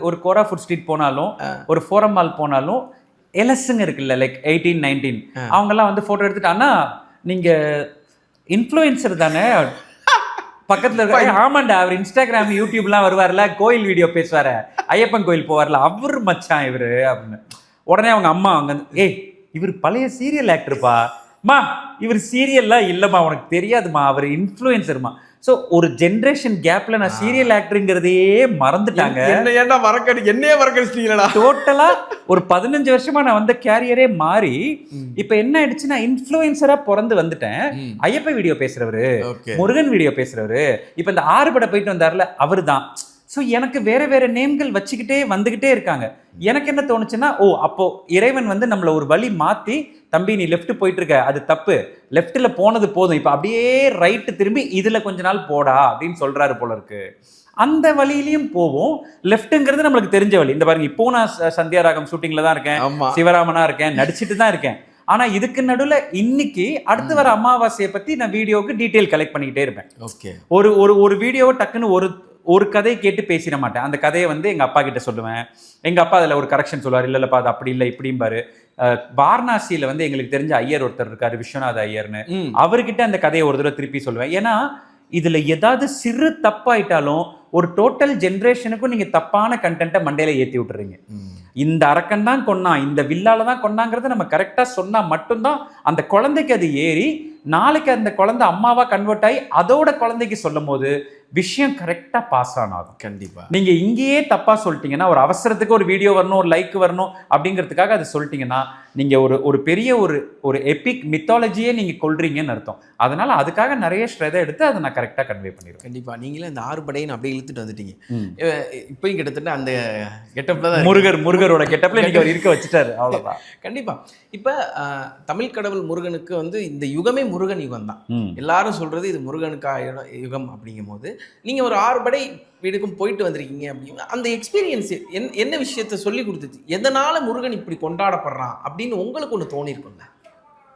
ஒரு கோரா ஃபுட் ஸ்ட்ரீட் போனாலும், ஒரு ஃபோரம் மால் போனாலும் எலசுங்க இருக்குல்ல, லைக் 18, 19 அவங்கெல்லாம் வந்து ஃபோட்டோ எடுத்துட்டு, அண்ணா நீங்கள் இன்ஃப்ளூயன்சர் தானே, பக்கத்தில் இருக்க, ஆமாண்டா அவர் இன்ஸ்டாகிராம் யூடியூப்லாம் வருவார்ல, கோயில் வீடியோ பேசுவார், ஐயப்பன் கோயில் போவார்ல, அவர் மச்சான் இவர் அப்படின்னு. உடனே அவங்க அம்மா அவங்க, ஏய் இவர் பழைய சீரியல் ஆக்டர்ப்பா, மா இவர் சீரியல்லாம் இல்லைம்மா, உனக்கு தெரியாதுமா, அவர் இன்ஃப்ளூயன்சர்மா. ஸோ ஒரு ஜென்ரேஷன் கேப்ல நான் சீரியல் ஆக்டருங்கிறதே மறந்துட்டாங்க. என்னையே மறக்கடிச்சிட்டீங்களா? டோட்டலா ஒரு 15 வருஷமா நான் வந்த கேரியரே மாறி இப்ப என்ன ஆயிடுச்சுன்னா, இன்ஃப்ளூயன்சரா பிறந்து வந்துட்டேன். ஐயப்ப வீடியோ பேசுறவரு, முருகன் வீடியோ பேசுறவரு, இப்ப இந்த ஆறுபடை போயிட்டு வந்தாருல அவரு தான். ஸோ எனக்கு வேற வேற நேம்கள் வச்சுக்கிட்டே வந்துகிட்டே இருக்காங்க. எனக்கு என்ன தோணுச்சுன்னா, ஓ அப்போ இறைவன் வந்து நம்மளை ஒரு வழி மாத்தி, தம்பி நீ லெஃப்ட் போயிட்டு இருக்க, அது தப்பு, லெஃப்ட்ல போனது போதும், இப்ப அப்படியே ரைட்டு திரும்பி இதுல கொஞ்ச நாள் போடா அப்படின்னு சொல்றாரு போல இருக்கு. அந்த வழியிலையும் போவோம். லெஃப்ட்ங்கிறது நம்மளுக்கு தெரிஞ்ச வழி. இந்த பாருங்க, இப்போ நான் சந்தியாராகம் ஷூட்டிங்ல தான் இருக்கேன், சிவராமனா இருக்கேன், நடிச்சுட்டு தான் இருக்கேன். ஆனா இதுக்கு நடுவில் இன்னைக்கு அடுத்து வர அமாவாசையை பத்தி நான் வீடியோவுக்கு டீட்டெயில் கலெக்ட் பண்ணிக்கிட்டே இருப்பேன். ஒரு வீடியோவை டக்குன்னு ஒரு கதையை கேட்டு பேசிட மாட்டேன். அந்த கதையை வந்து எங்கள் அப்பா கிட்ட சொல்லுவேன். எங்கள் அப்பா அதில் ஒரு கரெக்ஷன் சொல்லுவார், இல்லைப்பா அது அப்படி இல்லை இப்படிம்பாரு. வாரணாசியில் வந்து எங்களுக்கு தெரிஞ்ச ஐயர் ஒருத்தர் இருக்காரு, விஸ்வநாத ஐயர்னு, அவர்கிட்ட அந்த கதையை ஒரு தடவை திருப்பி சொல்லுவேன். ஏன்னா இதுல ஏதாவது சிறு தப்பாயிட்டாலும் ஒரு டோட்டல் ஜென்ரேஷனுக்கும் நீங்க தப்பான கண்டென்ட்டை மண்டையில ஏத்தி விட்டுறீங்க. இந்த அரக்கன் தான் கொன்னான், இந்த வில்லால தான் கொன்னாங்கிறத நம்ம கரெக்டா சொன்னா மட்டும்தான் அந்த குழந்தைக்கு அது ஏறி நாளைக்கு அந்த குழந்தை அம்மாவா கன்வெர்ட் ஆகி அதோட குழந்தைக்கு சொல்லும் போது விஷயம் கரெக்டா பாஸ் ஆகும். கண்டிப்பா. நீங்க இங்கேயே தப்பா சொல்லிட்டீங்கன்னா, ஒரு அவசரத்துக்கு ஒரு வீடியோ வரணும், ஒரு லைக் வரணும் அப்படிங்கிறதுக்காக அதை சொல்லிட்டீங்கன்னா, நீங்க ஒரு பெரிய ஒரு எபிக் மித்தாலஜியே நீங்க கொள்றீங்கன்னு அர்த்தம். அதனால அதுக்காக நிறைய ஸ்ட்ரெதை எடுத்து அதை நான் கரெக்டா கன்வே பண்ணிடுவேன். கண்டிப்பா. நீங்களே இந்த 6 படையை அப்படியே இழுத்துட்டு வந்துட்டீங்க. இப்பயும் கிட்டத்தட்ட அந்த கெட்டப்ல தான் முருகரோட கெட்டப்ல நீங்க இருக்க வச்சுட்டாரு, அவ்வளவுதான். கண்டிப்பா. இப்ப தமிழ் கடவுள் முருகனுக்கு வந்து இந்த யுகமே முருகன் யுகம் தான். எல்லாரும் சொல்றது இது முருகனுக்கான யுகம் அப்படிங்கும் போது நீங்க ஒரு 6 படை வீடுக்கும் போயிட்டு வந்திருக்கீங்க அப்படின்னா அந்த எக்ஸ்பீரியன்ஸ் என்ன விஷயத்த சொல்லி கொடுத்துச்சு, எதனால முருகன் இப்படி கொண்டாடப்படுறான் அப்படின்னு உங்களுக்கு ஒன்று தோணிருக்கும்ல?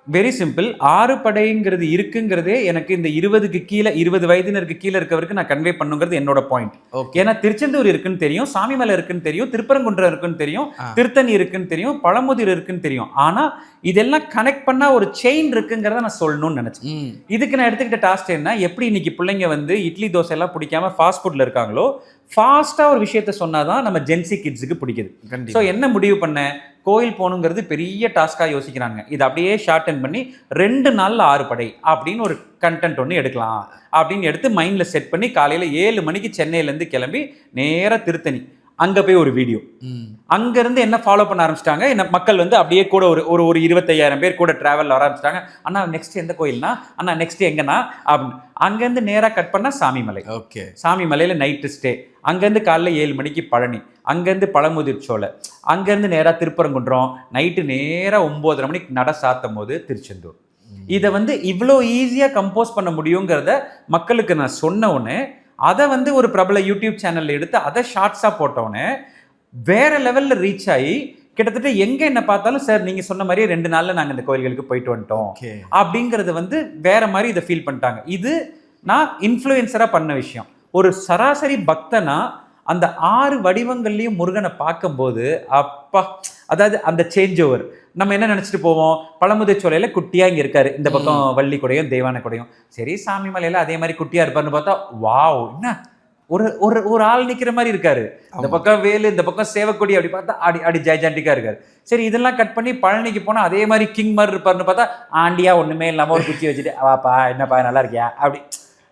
Very simple. 6 படைங்கிறது இருக்குங்கிறதே எனக்கு இந்த 20 வயதினருக்கு கீழே இருக்கவருக்கு நான் கன்வே பண்ணுங்கிறது என்னோட பாயிண்ட். ஏன்னா திருச்செந்தூர் இருக்குன்னு தெரியும், சாமிமலை இருக்குன்னு தெரியும், திருப்பரங்குன்றம் இருக்குன்னு தெரியும், திருத்தணி இருக்குன்னு தெரியும், பழமுதிர் இருக்குன்னு தெரியும். ஆனா இதெல்லாம் கனெக்ட் பண்ணா ஒரு செயின் இருக்குங்கிறத நான் சொல்லணும்னு நினைச்சேன். இதுக்கு நான் எடுத்துக்கிட்ட டாஸ்க் என்ன, எப்படி இன்னைக்கு பிள்ளைங்க வந்து இட்லி தோசை எல்லாம் பிடிக்காம ஃபாஸ்ட் ஃபுட்ல இருக்காங்களோ, ஃபாஸ்டா ஒரு விஷயத்த சொன்னாதான் நம்ம ஜென்சி கிட்ஸுக்கு பிடிக்குது. ஸோ என்ன முடிவு பண்ண, கோயில் போகணுங்கிறது பெரிய டாஸ்காக யோசிக்கிறாங்க. இது அப்படியே ஷார்டன் பண்ணி 2 நாள்ல 6 படை அப்படின்னு ஒரு கண்டென்ட் ஒன்று எடுக்கலாம் அப்படின்னு எடுத்து மைண்டில் செட் பண்ணி காலையில் 7 மணிக்கு சென்னையிலேருந்து கிளம்பி நேராக திருத்தணி அங்கே போய் ஒரு வீடியோ, அங்கேருந்து என்ன ஃபாலோ பண்ண ஆரம்பிச்சிட்டாங்க. என்ன மக்கள் வந்து அப்படியே கூட ஒரு 25,000 பேர் கூட ட்ராவல் வர ஆரம்பிச்சிட்டாங்க. அண்ணா நெக்ஸ்ட் எந்த கோயில்னா, அண்ணா நெக்ஸ்ட் எங்கன்னா அப்படின்னு. அங்கேருந்து நேராக கட் பண்ணால் சாமிமலை. ஓகே, சாமிமலையில் நைட்டு ஸ்டே. அங்கேருந்து காலைல 7 மணிக்கு பழனி, அங்கேருந்து பழமுதிர் சோலை, அங்கேருந்து நேராக திருப்பரங்குன்றம், நைட்டு நேராக 9:30 மணிக்கு நட சாத்தும் போது திருச்செந்தூர். இதை வந்து இவ்வளோ ஈஸியாக கம்போஸ் பண்ண முடியுங்கிறத மக்களுக்கு நான் சொன்ன உடனே அதை வந்து ஒரு பிரபல யூடியூப் சேனல்ல எடுத்து அதை ஷார்ட்ஸாக போட்டோன்னே வேற லெவலில் ரீச் ஆகி கிட்டத்தட்ட எங்கே என்ன பார்த்தாலும் சார் நீங்கள் சொன்ன மாதிரியே 2 நாளில் நாங்கள் இந்த கோயில்களுக்கு போயிட்டு வந்துட்டோம் அப்படிங்கிறது வந்து வேற மாதிரி இதை ஃபீல் பண்ணிட்டாங்க. இது நான் இன்ஃப்ளூயன்சராக பண்ண விஷயம். ஒரு சராசரி பக்தனா அந்த 6 வடிவங்கள்லையும் முருகனை பார்க்கும்போது அப்பா, அதாவது அந்த சேஞ்ச் ஓவர். நம்ம என்ன நினச்சிட்டு போவோம், பழமுதிர் சோலையில் குட்டியாக இங்கே இருக்காரு, இந்த பக்கம் வள்ளி கூடையும் தெய்வான கூடையும், சரி சாமி மலையில் அதே மாதிரி குட்டியாக இருப்பாருன்னு பார்த்தா வாவ், என்ன ஒரு ஆள் நிற்கிற மாதிரி இருக்காரு. இந்த பக்கம் வேலு, இந்த பக்கம் சேவக்கொடி, அப்படி பார்த்தா அடி ஜெயஜாண்டிக்கா இருக்காரு. சரி இதெல்லாம் கட் பண்ணி பழனிக்கு போனால் அதே மாதிரி கிங் மாதிரி இருப்பாருன்னு பார்த்தா ஆண்டியா ஒன்றுமே இல்லாமல் ஒரு குச்சி வச்சுட்டு வாப்பா என்னப்பா நல்லா இருக்கியா அப்படி.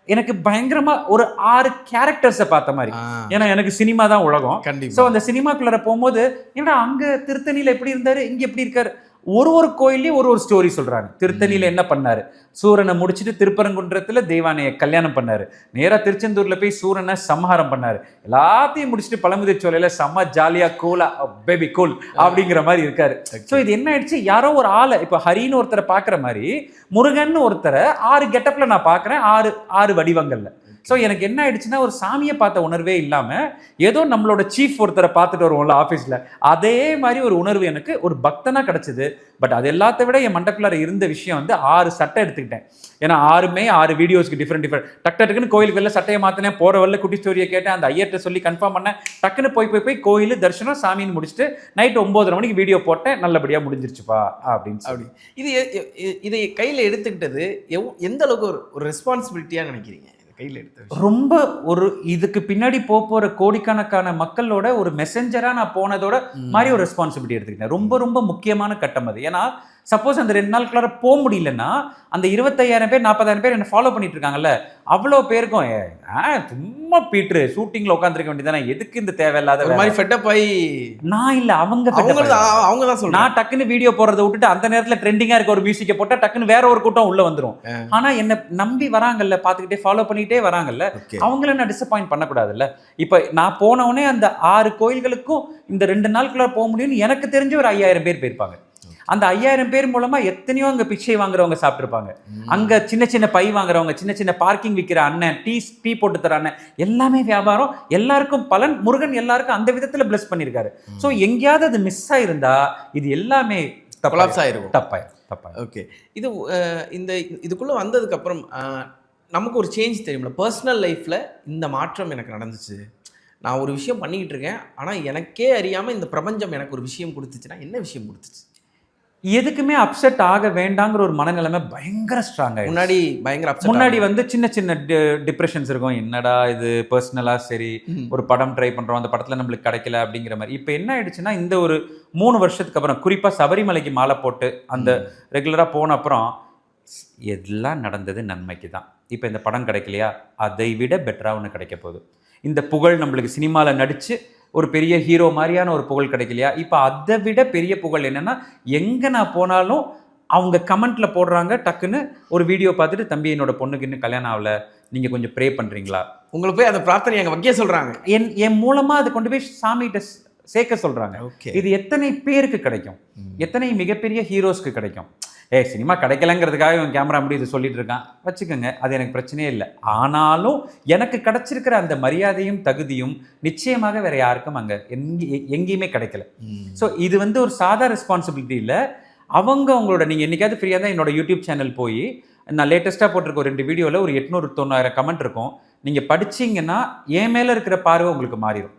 எனக்கு பயங்கரமா ஒரு 6 கேரக்டர்ஸை பார்த்த மாதிரி. ஏன்னா எனக்கு சினிமா தான் உலகம். ஸோ அந்த சினிமாக்குள்ள போகும்போது என்னடா அங்க திருத்தணியில எப்படி இருந்தாரு, இங்க எப்படி இருக்காரு, ஒரு கோயிலையும் ஒரு ஸ்டோரி சொல்றாங்க. திருத்தணியில என்ன பண்ணாரு, சூரனை முடிச்சுட்டு திருப்பரங்குன்றத்துல தெய்வானைய கல்யாணம் பண்ணாரு, நேரா திருச்செந்தூர்ல போய் சூரனை சம்ஹாரம் பண்ணாரு, எல்லாத்தையும் முடிச்சுட்டு பழமுதிர் சோலையில செம்ம ஜாலியா கூலா பேபி கூல் அப்படிங்கிற மாதிரி இருக்காரு. ஸோ இது என்ன ஆயிடுச்சு, யாரோ ஒரு ஆளை இப்போ ஹரின்னு ஒருத்தரை பாக்குற மாதிரி முருகன் ஒருத்தரை 6 கெட்டப்ல நான் பாக்குறேன், 6 வடிவங்கள்ல. ஸோ எனக்கு என்ன ஆயிடுச்சுன்னா, ஒரு சாமியை பார்த்த உணர்வே இல்லாமல் ஏதோ நம்மளோட சீஃப் ஒருத்தரை பார்த்துட்டு வருவோம்ல ஆஃபீஸில், அதே மாதிரி ஒரு உணர்வு எனக்கு ஒரு பக்தனாக கிடச்சிது. பட் அது எல்லாத்த விட என் மண்டக்குள்ளார இருந்த விஷயம் வந்து 6 சட்டை எடுத்துக்கிட்டேன். ஏன்னா 6 வீடியோஸ்க்கு டிஃப்ரெண்ட் டக்குன்னு கோயிலுக்கு வெளில சட்டையை மாற்றினேன், போகிற வரல குட்டி ஸ்டோரியை கேட்டேன், அந்த ஐயர்கிட்ட சொல்லி கன்ஃபார்ம் பண்ணேன், டக்குன்னு போய் கோயில் தரிசனம் சாமின்னு முடிச்சுட்டு நைட்டு 9:30 மணிக்கு வீடியோ போட்டேன், நல்லபடியாக முடிஞ்சிருச்சுப்பா அப்படின்னு சொல்லி. இதை கையில் எடுத்துக்கிட்டது எந்த அளவுக்கு ஒரு ரெஸ்பான்சிபிலிட்டியாக நினைக்கிறீங்க? கையில் எடுத்து ரொம்ப இதுக்கு பின்னாடி போற கோடிக்கணக்கான மக்களோட ஒரு மெசஞ்சரா நான் போனதோட மாதிரி ஒரு ரெஸ்பான்சிபிலிட்டி எடுத்துக்கிட்டேன். ரொம்ப ரொம்ப முக்கியமான கட்டம் அது. ஏன்னா சப்போஸ் அந்த 2 நாளுக்குள்ளார போக முடியலன்னா அந்த 25,000 பேர் 40,000 பேர் என்ன ஃபாலோ பண்ணிட்டு இருக்காங்கல்ல, அவ்வளோ பேருக்கும் சும்மா பீட்ரு ஷூட்டிங்ல உட்காந்துருக்க வேண்டியதானே, எதுக்கு இந்த தேவையில்லாத மாதிரி ஃபெட்டப் ஆகி நான் இல்லை அவங்க தான் சொல்றேன். நான் டக்குன்னு வீடியோ போடுறதை விட்டுட்டு அந்த நேரத்தில் ட்ரெண்டிங்கா இருக்க ஒரு மியூசிக்கை போட்டா டக்குன்னு வேற ஒரு கூட்டம் உள்ள வந்துடும். ஆனா என்ன நம்பி வராங்கல்ல, பார்த்துக்கிட்டே ஃபாலோ பண்ணிட்டே வராங்கல்ல, அவங்கள நான் டிசப்பாயிண்ட் பண்ணக்கூடாதுல்ல. இப்போ நான் போனவொடனே அந்த 6 கோயில்களுக்கும் இந்த 2 நாளுக்குள்ள போக முடியும்னு எனக்கு தெரிஞ்ச ஒரு 5,000 பேர் போயிருப்பாங்க. அந்த 5,000 பேர் மூலமா எத்தனையோ அங்க பிச்சை வாங்குறவங்க சாப்பிட்டுருப்பாங்க, அங்க சின்ன பை வாங்குறவங்க, சின்ன பார்க்கிங் விற்கிற அண்ணன், டீ போட்டு தர அண்ணன், எல்லாமே வியாபாரம், எல்லாருக்கும் பலன். முருகன் எல்லாருக்கும் அந்த விதத்துல பிளஸ் பண்ணியிருக்காரு. ஸோ எங்கேயாவது அது மிஸ் ஆயிருந்தா இது எல்லாமே தப்பாயிருக்கும். ஓகே, இதுக்குள்ள வந்ததுக்கு அப்புறம் நமக்கு ஒரு சேஞ்ச் தெரியும்ல, பர்சனல் லைஃப்ல இந்த மாற்றம் எனக்கு நடந்துச்சு, நான் ஒரு விஷயம் பண்ணிக்கிட்டு இருக்கேன், ஆனால் எனக்கே அறியாமல் இந்த பிரபஞ்சம் எனக்கு ஒரு விஷயம் கொடுத்துச்சுன்னா என்ன விஷயம் கொடுத்துச்சு? எதுக்குமே அப்செட் ஆக வேண்டாங்கிற ஒரு மனநிலைமை பயங்கர ஸ்ட்ராங் ஆயிடுச்சு. முன்னாடி பயங்கர upset முன்னாடி ஆகும். வந்து சின்ன சின்ன டிப்ரெஷன்ஸ் இருக்கும். என்னடா இது பர்சனலா சரி ஒரு படம் ட்ரை பண்றோம், அந்த படத்துல நம்மளுக்கு கிடைக்கல அப்படிங்கிற மாதிரி. இப்போ என்ன ஆயிடுச்சுன்னா இந்த ஒரு 3 வருஷத்துக்கு அப்புறம் குறிப்பா சபரிமலைக்கு மாலை போட்டு அந்த ரெகுலரா போன அப்புறம் எல்லாம் நடந்தது நன்மைக்கு தான். இப்போ இந்த படம் கிடைக்கலையா, அதை விட பெட்டரா ஒன்று கிடைக்க போகுது. இந்த புகழ் நம்மளுக்கு சினிமாவில் நடிச்சு ஒரு பெரிய ஹீரோ மாதிரியான ஒரு புகழ் கிடைக்கலையா, இப்போ அதை விட பெரிய புகழ் என்னன்னா எங்கே நான் போனாலும் அவங்க கமெண்ட்ல போடுறாங்க, டக்குன்னு ஒரு வீடியோ பார்த்துட்டு தம்பி என்னோட பொண்ணுக்கு இன்னும் கல்யாணம் ஆகல, நீங்கள் கொஞ்சம் ப்ரே பண்ணுறீங்களா, உங்களை போய் அந்த பிரார்த்தனை அங்கே வைக்க சொல்கிறாங்க. என் மூலமாக அதை கொண்டு போய் சாமிகிட்ட சேர்க்க சொல்கிறாங்க. ஓகே, இது எத்தனை பேருக்கு கிடைக்கும், எத்தனை மிகப்பெரிய ஹீரோஸ்க்கு கிடைக்கும். சினிமா கிடைக்கலங்கிறதுக்காக இவன் கேமரா முடி இது சொல்லிட்டு இருக்கான் வச்சுக்கோங்க, அது எனக்கு பிரச்சனையே இல்லை. ஆனாலும் எனக்கு கிடைச்சிருக்கிற அந்த மரியாதையும் தகுதியும் நிச்சயமாக வேற யாருக்கும் அங்கே எங்கேயுமே கிடைக்கல. ஸோ இது வந்து ஒரு சாதா ரெஸ்பான்சிபிலிட்டி இல்லை. அவங்களோட நீங்கள் என்னைக்காவது ஃப்ரீயாக தான் என்னோட யூடியூப் சேனல் போய் நான் லேட்டஸ்ட்டாக போட்டிருக்க ஒரு 2 வீடியோவில் ஒரு 800-900 கமெண்ட் இருக்கும். நீங்கள் படிச்சீங்கன்னா என் மேலே இருக்கிற பார்வை உங்களுக்கு மாறிடும்.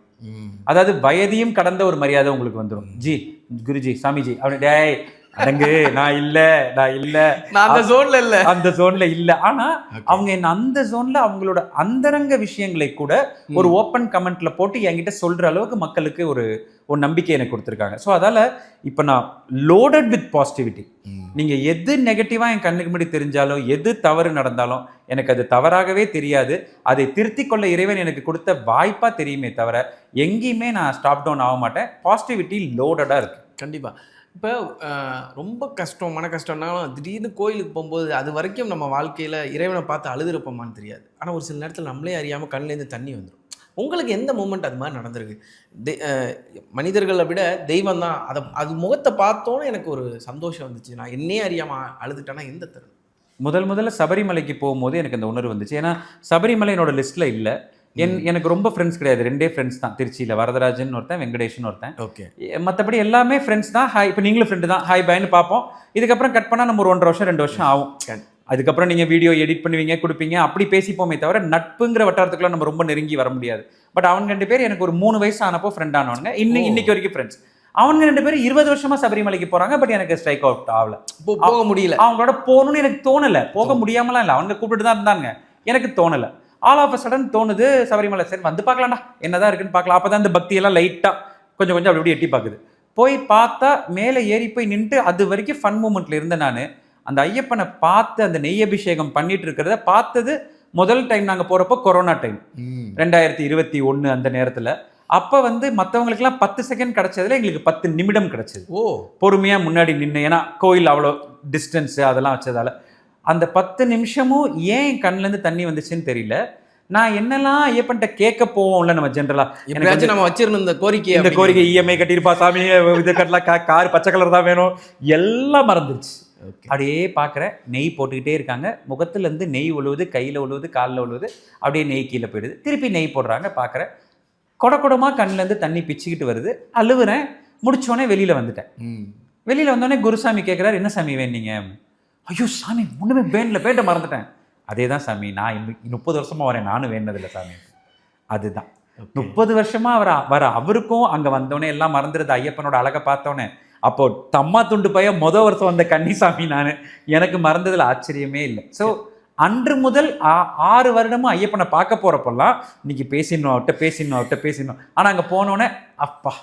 அதாவது வயதையும் கடந்த ஒரு மரியாதை உங்களுக்கு வந்துடும். ஜி குருஜி சாமிஜி அப்படி டேய் அடங்கு, நான் இல்ல அந்த ஜோன்ல இல்ல. ஆனா அவங்க என்ன அந்த ஜோன்ல அவங்களோட அந்தரங்க விஷயங்களை கூட ஒரு ஓப்பன் கமெண்ட்ல போட்டு என்கிட்ட சொல்ற அளவுக்கு மக்களுக்கு ஒரு நம்பிக்கை எனக்கு கொடுத்துருக்காங்க. ஸோ அதால இப்ப நான் லோடட் வித் பாசிட்டிவிட்டி. நீங்க எது நெகட்டிவா என் கண்ணுக்கு முன்னாடி தெரிஞ்சாலும், எது தவறு நடந்தாலும் எனக்கு அது தவறாகவே தெரியாது. அதை திருத்திக் கொள்ள இறைவன் எனக்கு கொடுத்த வாய்ப்பா தெரியுமே தவிர எங்கேயுமே நான் ஸ்டாப் டவுன் ஆக மாட்டேன். பாசிட்டிவிட்டி லோடடா இருக்கு. கண்டிப்பா. இப்போ ரொம்ப மன கஷ்டம்னாலும் திடீர்னு கோயிலுக்கு போகும்போது அது வரைக்கும் நம்ம வாழ்க்கையில் இறைவனை பார்த்து அழுதுருப்போமான்னு தெரியாது. ஆனால் ஒரு சில நேரத்தில் நம்மளே அறியாமல் கண்ணிலேருந்து தண்ணி வந்துடும். உங்களுக்கு எந்த மூமெண்ட் அது மாதிரி நடந்திருக்கு? மனிதர்களை விட தெய்வம் தான், அது முகத்தை பார்த்தோன்னு எனக்கு ஒரு சந்தோஷம் வந்துச்சு. நான் என்னையே அறியாமல் அழுதுட்டேன்னா எந்த தருணம்? முதல்ல சபரிமலைக்கு போகும்போது எனக்கு அந்த உணர்வு வந்துச்சு. ஏன்னா சபரிமலை என்னோட லிஸ்ட்டில் இல்லை. எனக்கு ரொம்ப ஃப்ரெண்ட்ஸ் கிடையாது. 2 ஃப்ரெண்ட்ஸ் தான் திருச்சியில், வரதராஜன் ஒருத்தன், வெங்கடேஷன் ஒருத்தன். ஓகே, மற்றபடி எல்லாமே ஃப்ரெண்ட்ஸ் தான். ஹாய், இப்போ நீங்களும் ஃப்ரெண்டு தான், ஹாய் பாய்னு பார்ப்போம். இதுக்கப்புறம் கட் பண்ணால் நம்ம ஒரு 1.5 வருஷம் 2 வருஷம் ஆகும். அதுக்கப்புறம் நீங்கள் வீடியோ எடிட் பண்ணுவீங்க, கொடுப்பீங்க, அப்படி பேசிப்போமே தவிர நட்புங்கிற வட்டாரத்துக்குள்ள நம்ம ரொம்ப நெருங்கி வர முடியாது. பட் அவங்க 2 பேர் எனக்கு ஒரு 3 வயசு ஆனப்போ ஃப்ரெண்ட் ஆனவங்க. இன்னைக்கு வரைக்கும் ஃப்ரெண்ட்ஸ். அவங்க 2 பேரும் 20 வருஷமா சபரிமலைக்கு போறாங்க. பட் எனக்கு ஸ்ட்ரைக் அவுட் ஆகல, போக முடியல. அவங்களோட போகணும்னு எனக்கு தோணலை. போக முடியாமலாம் இல்லை, அவங்க கூப்பிட்டு தான் இருந்தாங்க, எனக்கு தோணலை. ஆல் ஆஃப் அ சடன் தோணுது சபரிமலை சரி வந்து பார்க்கலாம்டா, என்னதான் இருக்குன்னு பார்க்கலாம். அப்போ தான் இந்த பக்தியெல்லாம் லைட்டாக கொஞ்சம் அப்படி எட்டி பார்க்குது. போய் பார்த்தா மேலே ஏறி போய் நின்று அது வரைக்கும் ஃபன் மூமெண்ட்டில் இருந்தேன் நான். அந்த ஐயப்பனை பார்த்து அந்த நெய் அபிஷேகம் பண்ணிட்டு இருக்கிறத பார்த்தது முதல் டைம் நாங்கள் போகிறப்போ கொரோனா டைம் 2021 அந்த நேரத்தில். அப்போ வந்து மற்றவங்களுக்குலாம் 10 செகண்ட் கிடச்சதுல எங்களுக்கு 10 நிமிடம் கிடச்சிது. பொறுமையாக முன்னாடி நின்று, ஏன்னா கோயில் அவ்வளோ டிஸ்டன்ஸு அதெல்லாம் வச்சதால அந்த 10 நிமிஷமும் ஏன் என் கண்ணிலேருந்து தண்ணி வந்துச்சுன்னு தெரியல. நான் என்னெல்லாம் ஐயப்பன்ட்ட கேட்க போவோம்ல நம்ம ஜென்ரலா, எனக்கு நம்ம வச்சிருந்த இந்த கோரிக்கை இஎம்ஐ கட்டியிருப்பா சாமி, இது கட்டலாம், கார் பச்சை கலர் தான் வேணும், எல்லாம் மறந்துருச்சு. அப்படியே பார்க்குறேன், நெய் போட்டுக்கிட்டே இருக்காங்க. முகத்துலேருந்து நெய் ஒழுவுது, கையில் ஒழுவுது, காலில் ஒழுவுது, அப்படியே நெய் கீழே போயிடுது. திருப்பி நெய் போடுறாங்க, பார்க்குறேன் கொடமாக கண்ணிலேருந்து தண்ணி பிச்சுக்கிட்டு வருது. அழுவுறேன். முடிச்சோடனே வெளியில் வந்துட்டேன். வெளியில் வந்தோடனே குருசாமி கேட்குறாரு, என்ன சாமி வேணீங்க? ஐயோ சாமி ஒன்றுமே வேண்ட மறந்துட்டேன். அதே தான் சாமி, நான் 30 வருஷமா வரேன், நானும் வேண்டதில்லை சாமி. அதுதான் 30 வருஷமா அவருக்கும் அங்கே வந்தோடனே எல்லாம் மறந்துடுது. ஐயப்பனோட அழகை பார்த்தோன்னே அப்போ தம்மா துண்டு பைய வருஷம் வந்த கன்னிசாமி நான், எனக்கு மறந்ததில் ஆச்சரியமே இல்லை. ஸோ அன்று முதல் 6 வருடமும் ஐயப்பனை பார்க்க போகிறப்பெல்லாம் இன்னைக்கு பேசிடணும். ஆனால் அங்கே போனோடனே அப்பா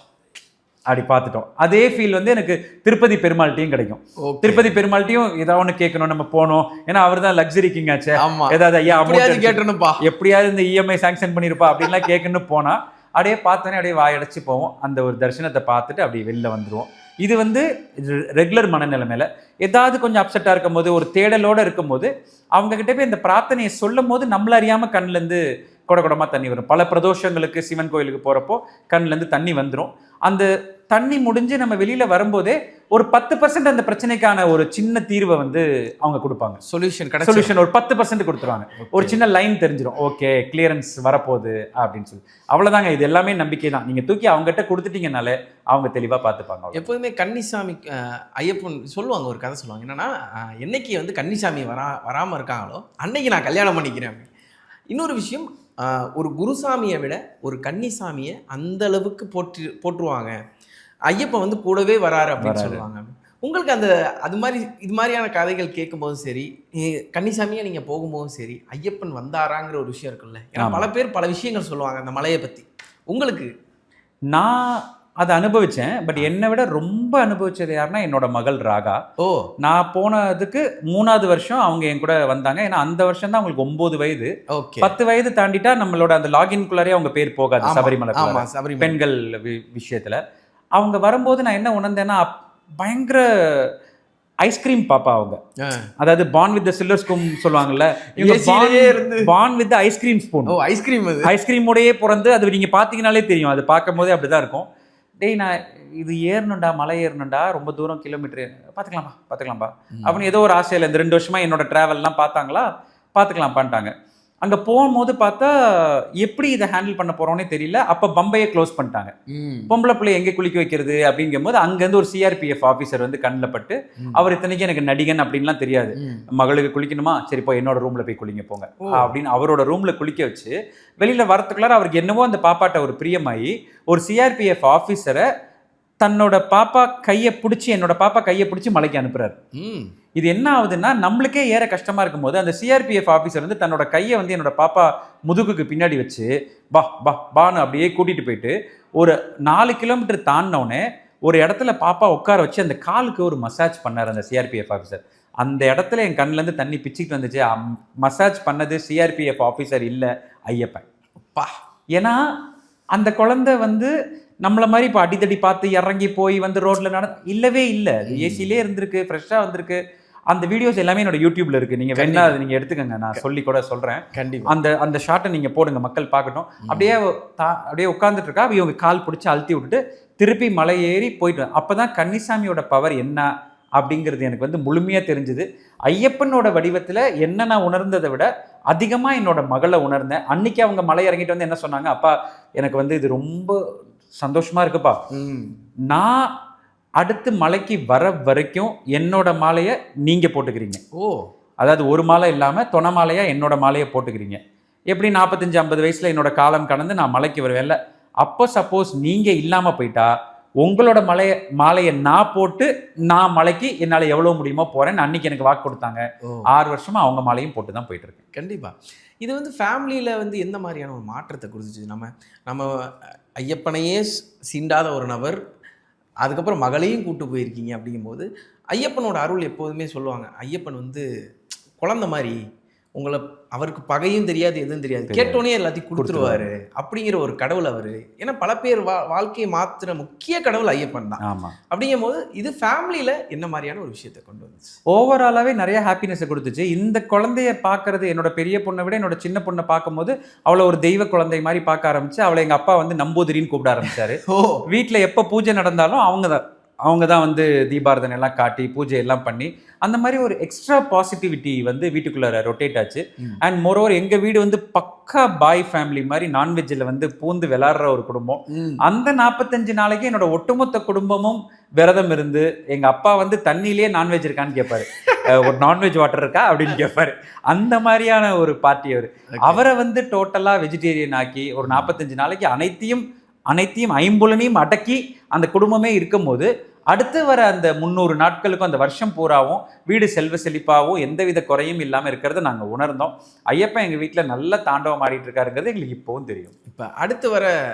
அப்படி பார்த்துட்டோம். அதே ஃபீல் வந்து எனக்கு திருப்பதி பெருமாள்கிட்டையும் கிடைக்கும். திருப்பதி பெருமாள்கிட்டையும் ஏதாவது ஒன்று கேட்கணும், நம்ம போனோம், ஏன்னா அவர் தான் லக்ஸரி கிங் ஆச்சு. ஏதாவது ஐயா கேட்டணும்ப்பா, எப்படியாவது இந்த இஎம்ஐ சாங்ஷன் பண்ணியிருப்பா அப்படின்லாம் கேட்கணும்னு போனால் அப்படியே பார்த்தோன்னே அப்படியே வாயடைச்சு போவோம். அந்த ஒரு தரிசனத்தை பார்த்துட்டு அப்படியே வெளில வந்துடுவோம். இது வந்து ரெகுலர் மனநிலைமையில ஏதாவது கொஞ்சம் அப்செட்டாக இருக்கும் போது, ஒரு தேடலோடு இருக்கும்போது அவங்ககிட்ட போய் இந்த பிரார்த்தனையை சொல்லும் போது நம்மள அறியாமல் கண்ணிலேருந்து கொடமாக தண்ணி வரும். பல பிரதோஷங்களுக்கு சிவன் கோயிலுக்கு போகிறப்போ கண்ணிலேருந்து தண்ணி வந்துடும். அந்த தண்ணி முடிஞ்சு நம்ம வெளியில் வரும்போதே ஒரு 10% அந்த பிரச்சனைக்கான ஒரு சின்ன தீர்வை வந்து அவங்க கொடுப்பாங்க. சொல்யூஷன் ஒரு 10% கொடுத்துருவாங்க. ஒரு சின்ன லைன் தெரிஞ்சிடும், ஓகே கிளியரன்ஸ் வரப்போகுது அப்படின்னு சொல்லி. அவ்வளோதாங்க, இது எல்லாமே நம்பிக்கை தான். நீங்கள் தூக்கி அவங்ககிட்ட கொடுத்துட்டீங்கனாலே அவங்க தெளிவாக பார்த்துப்பாங்க. எப்போதுமே கன்னிசாமி ஐயப்பன் சொல்லுவாங்க, ஒரு கதை சொல்லுவாங்க, என்னன்னா என்னைக்கு வந்து கன்னிசாமி வராமல் இருக்காங்களோ அன்னைக்கு நான் கல்யாணம் பண்ணிக்கிறேன். இன்னொரு விஷயம், ஒரு குருசாமியை விட ஒரு கன்னிசாமியை அந்த அளவுக்கு போற்றுவாங்க. ஐயப்பன் வந்து கூடவே வராரு அப்படின்னு சொல்லுவாங்க. உங்களுக்கு அது மாதிரி இது மாதிரியான கதைகள் கேட்கும்போதும் சரி, கன்னிசாமியா நீங்க போகும்போதும் சரி, ஐயப்பன் வந்தாராங்கிற ஒரு விஷயம் இருக்குல்ல. ஏன்னா பல பேர் பல விஷயங்கள் சொல்லுவாங்க அந்த மலையை பத்தி. உங்களுக்கு நான் அதை அனுபவிச்சேன். பட் என்னை விட ரொம்ப அனுபவிச்சது யாருன்னா என்னோட மகள் ராகா. ஓ நான் போனதுக்கு 3வது வருஷம் அவங்க என் கூட வந்தாங்க. ஏன்னா அந்த வருஷம் தான் அவங்களுக்கு 9 வயது. ஓகே. 10 வயது தாண்டிட்டா நம்மளோட அந்த லாகின்குள்ளாரே அவங்க பேர் போகாது சபரிமலை. ஆமா சபரிமலை பெண்கள் விஷயத்துல அவங்க வரும்போது நான் என்ன உணர்ந்தேன்னா, பயங்கர ஐஸ்கிரீம் பாப்பா அவங்க. அதாவது பார்ன் வித் சில்வர் ஸ்பூன் சொல்லுவாங்கல்ல, born with ice cream spoon. Oh ice cream. ஐஸ்கிரீமோடயே பிறந்து அது நீங்க பாத்தீங்கன்னாலே தெரியும். அது பார்க்கும் போதே அப்படிதான் இருக்கும். டேய் நான் இது ஏறணும்டா, மலை ஏறணும்டா, ரொம்ப தூரம் கிலோமீட்டர், பார்த்துக்கலாம்ப்பா அப்படின்னு ஏதோ ஒரு ஆசையில் இந்த 2 வருஷமா என்னோட ட்ராவல்லாம் பார்த்தாங்களா, பார்த்துக்கலாம்ப்பான்ட்டாங்க. அங்கே போகும்போது பார்த்தா எப்படி இதை ஹேண்டில் பண்ண போகிறோன்னே தெரியல. அப்போ பம்பையை க்ளோஸ் பண்ணிட்டாங்க. பொம்பளை பிள்ளை எங்கே குளிக்க வைக்கிறது அப்படிங்கும்போது அங்கேருந்து ஒரு சிஆர்பிஎஃப் ஆஃபீஸர் வந்து கண்ணில் பட்டு, அவர் இத்தனைக்கு எனக்கு நடிகன் அப்படின்லாம் தெரியாது. மகளுக்கு குளிக்கணுமா, சரி போய் என்னோட ரூமில் போய் குளிங்க போங்க அப்படின்னு அவரோட ரூமில் குளிக்க வச்சு வெளியில் வரத்துக்குள்ளார அவருக்கு என்னவோ அந்த பாப்பாட்ட ஒரு பிரியமாயி ஒரு சிஆர்பிஎஃப் ஆஃபீஸரை தன்னோட பாப்பா கையை பிடிச்சி என்னோட பாப்பா கையை பிடிச்சி மலைக்கு அனுப்புறாரு. இது என்ன ஆகுதுன்னா, நம்மளுக்கே ஏற கஷ்டமா இருக்கும் போது அந்த சிஆர்பிஎஃப் ஆஃபீஸர் வந்து தன்னோட கையை வந்து என்னோட பாப்பா முதுகுக்கு பின்னாடி வச்சு பான்னு அப்படியே கூட்டிட்டு போயிட்டு ஒரு 4 கிலோமீட்டர் தாண்டினோடனே ஒரு இடத்துல பாப்பா உட்கார வச்சு அந்த காலுக்கு ஒரு மசாஜ் பண்ணார் அந்த சிஆர்பிஎஃப் ஆஃபீஸர். அந்த இடத்துல என் கண்ணிலேருந்து தண்ணி பிச்சுக்கிட்டு வந்துச்சு. மசாஜ் பண்ணது சிஆர்பிஎஃப் ஆஃபீஸர் இல்லை, ஐயப்பன். ஏன்னா அந்த குழந்தை வந்து நம்மளை மாதிரி இப்போ அடித்தடி பார்த்து இறங்கி போய் வந்து ரோட்ல இல்லவே இல்லை. அது ஏசிலே இருந்திருக்கு, ஃப்ரெஷ்ஷாக வந்திருக்கு. அந்த வீடியோஸ் எல்லாமே என்னோட யூடியூப்ல இருக்கு. நீங்க வேணா அதை நீங்க எடுத்துக்கங்க, நான் சொல்லி கூட சொல்றேன். கண்டிப்பா அந்த ஷாட்டை நீங்க போடுங்க, மக்கள் பார்க்கட்டும். அப்படியே உட்கார்ந்துட்டு இருக்கா, இவங்க கால் பிடிச்சி அழுத்தி விட்டுட்டு திருப்பி மலை ஏறி போயிட்டு. அப்பதான் கன்னிசாமியோட பவர் என்ன அப்படிங்கிறது எனக்கு வந்து முழுமையா தெரிஞ்சுது. ஐயப்பனோட வடிவத்துல என்ன நான் உணர்ந்ததை விட அதிகமா என்னோட மகளை உணர்ந்தேன். அன்னைக்கு அவங்க மலை இறங்கிட்டு வந்து என்ன சொன்னாங்க, அப்பா எனக்கு வந்து இது ரொம்ப சந்தோஷமா இருக்குப்பா, நான் அடுத்து மலைக்கு வர வரைக்கும் என்னோட மாலையை நீங்க போட்டுக்கிறீங்க. அதாவது ஒரு மாலை இல்லாம தொண மாலையா என்னோட மாலையை போட்டுக்கிறீங்க. எப்படி 45-50 வயசுல என்னோட காலம் கடந்து நான் மலைக்கு வருவேன்ல, அப்போ சப்போஸ் நீங்க இல்லாம போயிட்டா உங்களோட மாலையை நான் போட்டு நான் மலைக்கு என்னால் எவ்வளோ முடியுமோ போறேன். அன்னைக்கு எனக்கு வாக்கு கொடுத்தாங்க. 6 வருஷமா அவங்க மாலையும் போட்டு தான் போயிட்டு இருக்கேன். கண்டிப்பா இது வந்து ஃபேமிலியில் வந்து எந்த மாதிரியான ஒரு மாற்றத்தை கொடுத்துச்சு? நம்ம ஐயப்பனையே சீண்டாத ஒரு நபர், அதுக்கப்புறம் மகளையும் கூட்டு போயிருக்கீங்க. அப்படிங்கும்போது ஐயப்பனோட அருள் எப்போதுமே சொல்லுவாங்க, ஐயப்பன் வந்து குழந்தை மாதிரி, உங்களை அவருக்கு பகையும் தெரியாது எதுவும் தெரியாது, கேட்டோன்னே எல்லாத்தையும் கொடுத்துருவாரு அப்படிங்கிற ஒரு கடவுள் அவரு. ஏன்னா பல பேர் வாழ்க்கையை மாத்துற முக்கிய கடவுள் ஐயப்பன் தான். அப்படிங்கும் போது இது ஃபேமிலியில என்ன மாதிரியான ஒரு விஷயத்தை கொண்டு வந்துச்சு? ஓவராலாவே நிறைய ஹாப்பினஸை கொடுத்துச்சு. இந்த குழந்தைய பார்க்கறது, என்னோட பெரிய பொண்ணை விட என்னோட சின்ன பொண்ணை பார்க்கும்போது அவளை ஒரு தெய்வ குழந்தை மாதிரி பார்க்க ஆரம்பிச்சு, அவளை எங்க அப்பா வந்து நம்பூதிரின்னு கூப்பிட ஆரம்பிச்சாரு. வீட்டுல எப்ப பூஜை நடந்தாலும் அவங்க தான் வந்து தீபாரதனை எல்லாம் காட்டி பூஜை எல்லாம் பண்ணி அந்த மாதிரி ஒரு எக்ஸ்ட்ரா பாசிட்டிவிட்டி வந்து வீட்டுக்குள்ள ரொட்டேட் ஆச்சு. அண்ட் மோரோவர் எங்க வீடு வந்து பக்கா பாய் ஃபேமிலி மாதிரி நான்வெஜ்ல வந்து பூந்து விளாடுற ஒரு குடும்பம். அந்த 45 நாளைக்கு என்னோட ஒட்டுமொத்த குடும்பமும் விரதம் இருந்து, எங்க அப்பா வந்து தண்ணியிலேயே நான்வெஜ் இருக்கான்னு கேட்பாரு, ஒரு நான்வெஜ் வாட்டர் இருக்கா அப்படின்னு கேட்பாரு. அந்த மாதிரியான ஒரு பார்ட்டி அவரை வந்து டோட்டலா வெஜிடேரியன் ஆக்கி ஒரு 45 நாளைக்கு அனைத்தையும் ஐம்புலனையும் அடக்கி அந்த குடும்பமே இருக்கும்போது, அடுத்து வர அந்த 300 நாட்களுக்கும் அந்த வருஷம் பூராவும் வீடு செல்வ செழிப்பாகவும் எந்தவித குறையும் இல்லாமல் இருக்கிறத நாங்கள் உணர்ந்தோம். ஐயப்பன் எங்கள் வீட்டில் நல்ல தாண்டவம் ஆடிட்டு இருக்காருங்கிறது எங்களுக்கு இப்போவும் தெரியும். இப்போ அடுத்து வர